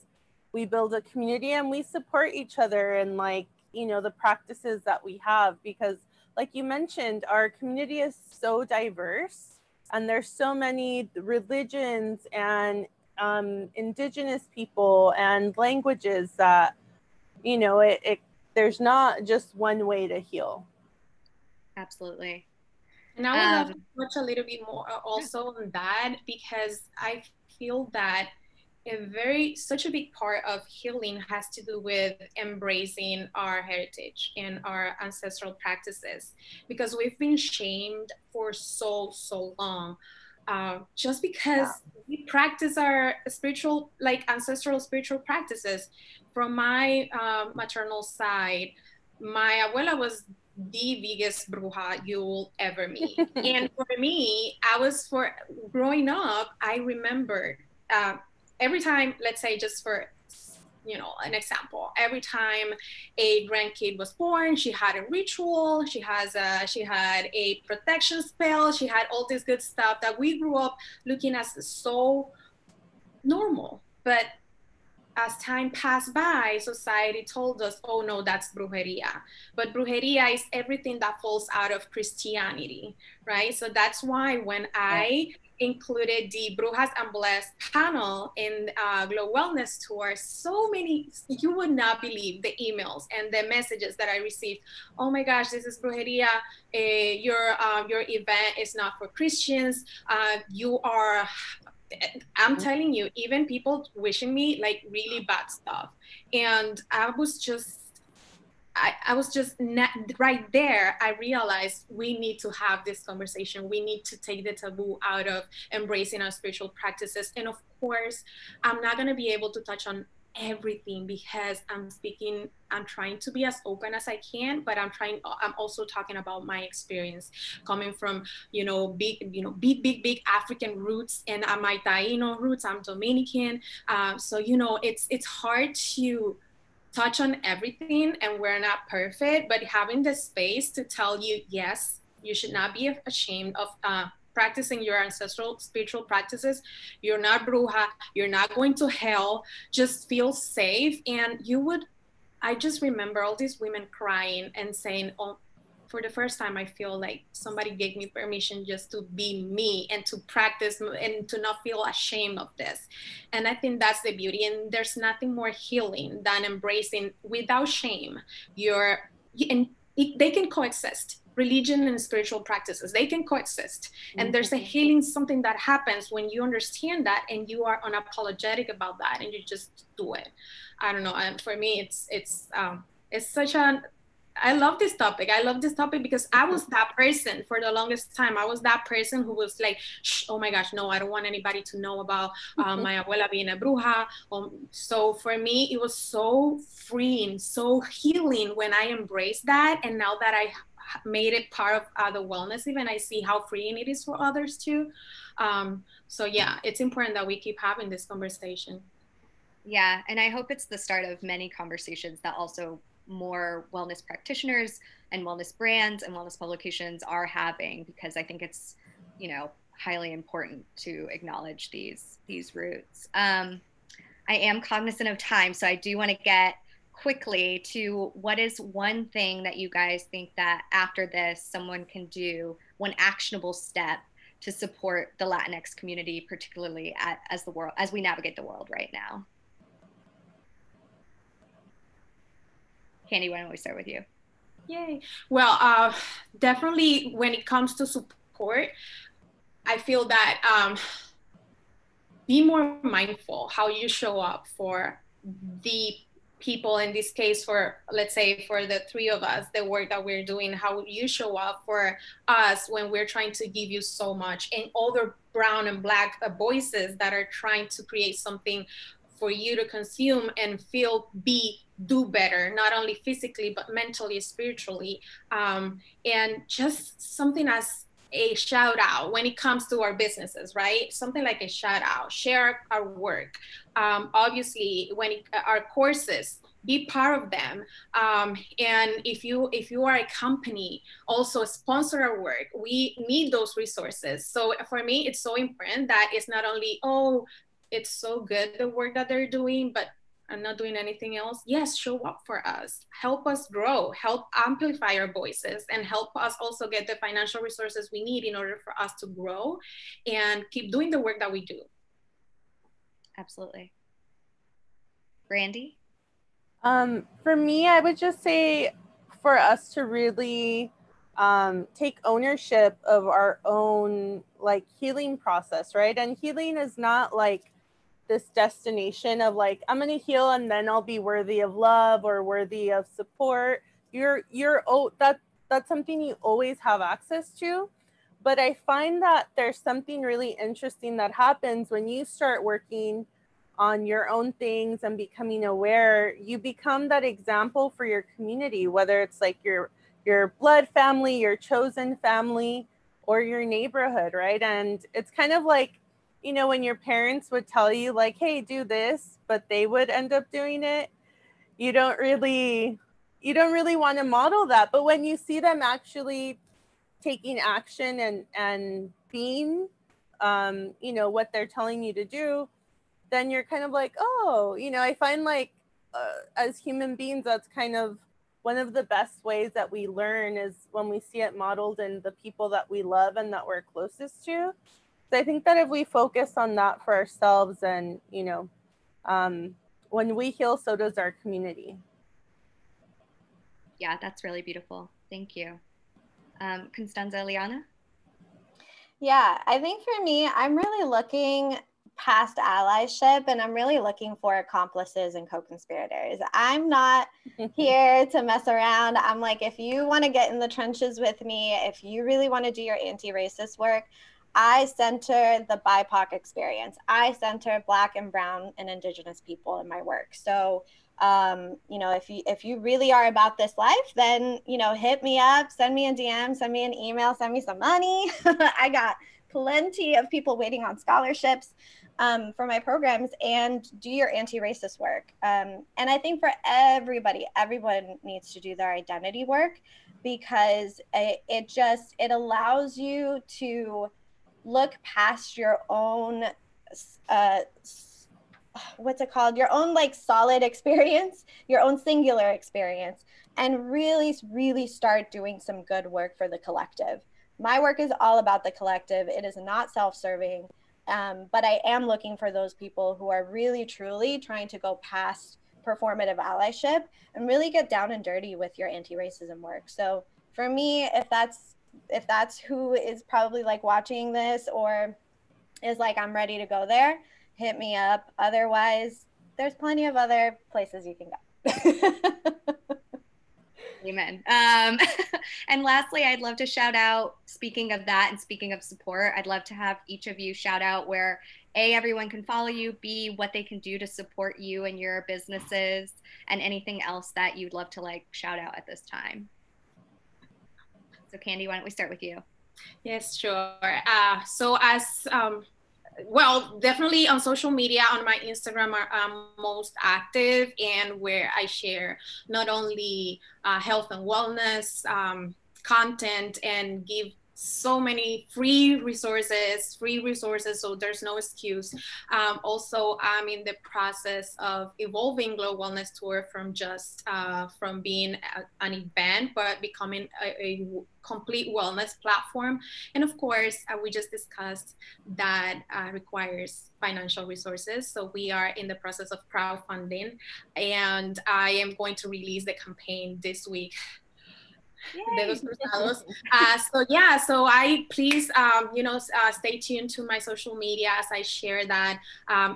we build a community, and we support each other and, like, you know, the practices that we have, because like you mentioned, our community is so diverse and there's so many religions and indigenous people and languages that, you know, there's not just one way to heal. Absolutely. And I would love to touch a little bit more also on that, because I feel that such a big part of healing has to do with embracing our heritage and our ancestral practices, because we've been shamed for so long. Just because we practice our spiritual, like ancestral spiritual practices. From my maternal side, my abuela was the biggest bruja you'll ever meet. And for me, growing up, I remembered every time, let's say, just for, you know, an example, every time a grandkid was born, she had a ritual, she had a protection spell, she had all this good stuff that we grew up looking at as so normal. But as time passed by, society told us, oh no, that's brujeria. But brujeria is everything that falls out of Christianity, right? So that's why when I included the Brujas and Blessed panel in Glow Wellness Tour, so many, you would not believe the emails and the messages that I received. Oh my gosh, this is brujeria. Your event is not for Christians. I'm telling you, even people wishing me like really bad stuff. And I was just right there. I realized we need to have this conversation. We need to take the taboo out of embracing our spiritual practices. And of course, I'm not going to be able to touch on everything because I'm trying to be as open as I can, but I'm also talking about my experience coming from, big African roots, and my Taino roots. I'm Dominican. So, it's hard to touch on everything, and we're not perfect, but having the space to tell you, yes, you should not be ashamed of practicing your ancestral spiritual practices. You're not bruja, you're not going to hell, just feel safe. And I just remember all these women crying and saying, oh, for the first time, I feel like somebody gave me permission just to be me and to practice and to not feel ashamed of this. And I think that's the beauty. And there's nothing more healing than embracing without shame they can coexist. Religion and spiritual practices, they can coexist. And there's a healing, something that happens when you understand that and you are unapologetic about that and you just do it. I don't know. And for me, it's such I love this topic. I love this topic because I was that person for the longest time. I was that person who was like, oh my gosh, no, I don't want anybody to know about my abuela being a bruja. So for me, it was so freeing, so healing when I embraced that. And now that I made it part of the wellness event, I see how freeing it is for others too. So yeah, it's important that we keep having this conversation. Yeah, and I hope it's the start of many conversations that also more wellness practitioners and wellness brands and wellness publications are having, because I think it's, highly important to acknowledge these roots. I am cognizant of time, so I do want to get quickly to what is one thing that you guys think that after this someone can do, one actionable step to support the Latinx community, particularly as we navigate the world right now. Candy, why don't we start with you? Yay. Well, definitely when it comes to support, I feel that be more mindful how you show up for the people, in this case, for, let's say, for the three of us, the work that we're doing, how you show up for us when we're trying to give you so much, and other brown and black voices that are trying to create something for you to consume and do better, not only physically, but mentally, spiritually. And just something as a shout out when it comes to our businesses, right? Something like a shout out, share our work. Obviously, our courses, be part of them. And if you are a company, also sponsor our work. We need those resources. So for me, it's so important that it's not only, oh, it's so good, the work that they're doing, but I'm not doing anything else. Yes, show up for us, help us grow, help amplify our voices, and help us also get the financial resources we need in order for us to grow and keep doing the work that we do. Absolutely. Brandy? For me, I would just say for us to really take ownership of our own healing process, right? And healing is not this destination of I'm going to heal and then I'll be worthy of love or worthy of support. That's something you always have access to. But I find that there's something really interesting that happens when you start working on your own things and becoming aware. You become that example for your community, whether it's your blood family, your chosen family, or your neighborhood, right? And it's kind of when your parents would tell you hey, do this, but they would end up doing it, you don't really want to model that. But when you see them actually taking action and being what they're telling you to do, then you're kind of oh, I find as human beings, that's kind of one of the best ways that we learn is when we see it modeled in the people that we love and that we're closest to. So I think that if we focus on that for ourselves, and when we heal, so does our community. Yeah, that's really beautiful. Thank you. Constanza, Liana? Yeah, I think for me, I'm really looking past allyship, and I'm really looking for accomplices and co-conspirators. I'm not here to mess around. I'm if you want to get in the trenches with me, if you really want to do your anti-racist work, I center the BIPOC experience. I center Black and Brown and Indigenous people in my work. So, if you really are about this life, then, hit me up, send me a DM, send me an email, send me some money. I got plenty of people waiting on scholarships for my programs, and do your anti-racist work. And I think for everyone needs to do their identity work, because it allows you to look past your own what's it called, your own solid experience, your own singular experience, and really start doing some good work for the collective. My work is all about the collective. It is not self-serving, but I am looking for those people who are really truly trying to go past performative allyship and really get down and dirty with your anti-racism work. So for me, if that's who is probably watching this or is I'm ready to go there, hit me up. Otherwise, there's plenty of other places you can go. Amen. And lastly, I'd love to shout out, speaking of that and speaking of support, I'd love to have each of you shout out where A, everyone can follow you, B, what they can do to support you and your businesses, and anything else that you'd love to shout out at this time. So Candy, why don't we start with you? Yes, sure. So as well, definitely on social media, on my Instagram, I'm most active, and where I share not only health and wellness content, and give so many free resources, so there's no excuse. Also, I'm in the process of evolving Glow Wellness Tour from just from being an event, but becoming a complete wellness platform. And of course, we just discussed that requires financial resources. So we are in the process of crowdfunding, and I am going to release the campaign this week. So yeah, so I please stay tuned to my social media as I share that.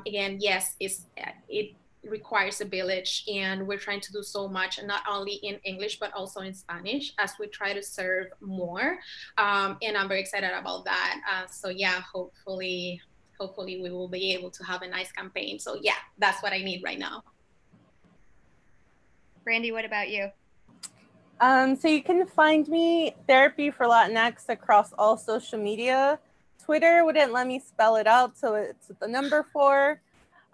Again, yes, it requires a village, and we're trying to do so much, and not only in English but also in Spanish, as we try to serve more, and I'm very excited about that. So yeah, hopefully we will be able to have a nice campaign. So yeah, that's what I need right now. Brandy, what about you? So you can find me, Therapy for Latinx, across all social media. Twitter wouldn't let me spell it out, so it's the number 4.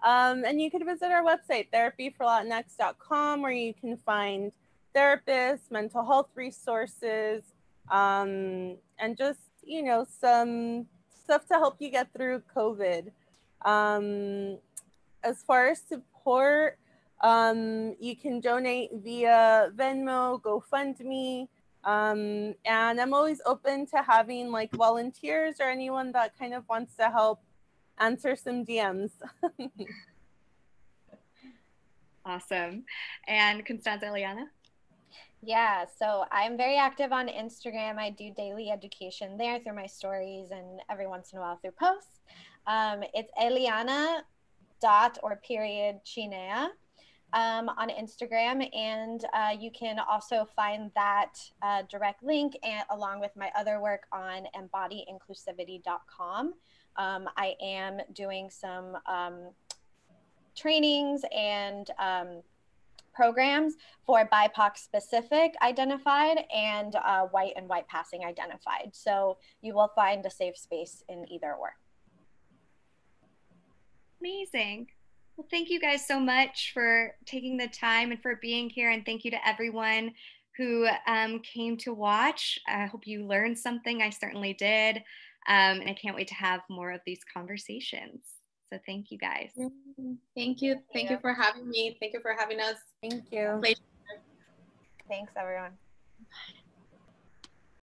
And you can visit our website, therapyforlatinx.com, where you can find therapists, mental health resources, and just, some stuff to help you get through COVID. As far as support, you can donate via Venmo, GoFundMe, and I'm always open to having like volunteers or anyone that kind of wants to help answer some DMs. Awesome. And Constanza Eliana? Yeah, so I'm very active on Instagram. I do daily education there through my stories and every once in a while through posts. It's Eliana _Chinea on Instagram, and you can also find that direct link along with my other work on embodyinclusivity.com. I am doing some trainings and programs for BIPOC specific identified and white and white passing identified. So you will find a safe space in either or. Amazing. Well, thank you guys so much for taking the time and for being here. And thank you to everyone who came to watch. I hope you learned something. I certainly did. And I can't wait to have more of these conversations. So thank you guys. Thank you. Thank you for having me. Thank you for having us. Thank you. Thanks, everyone.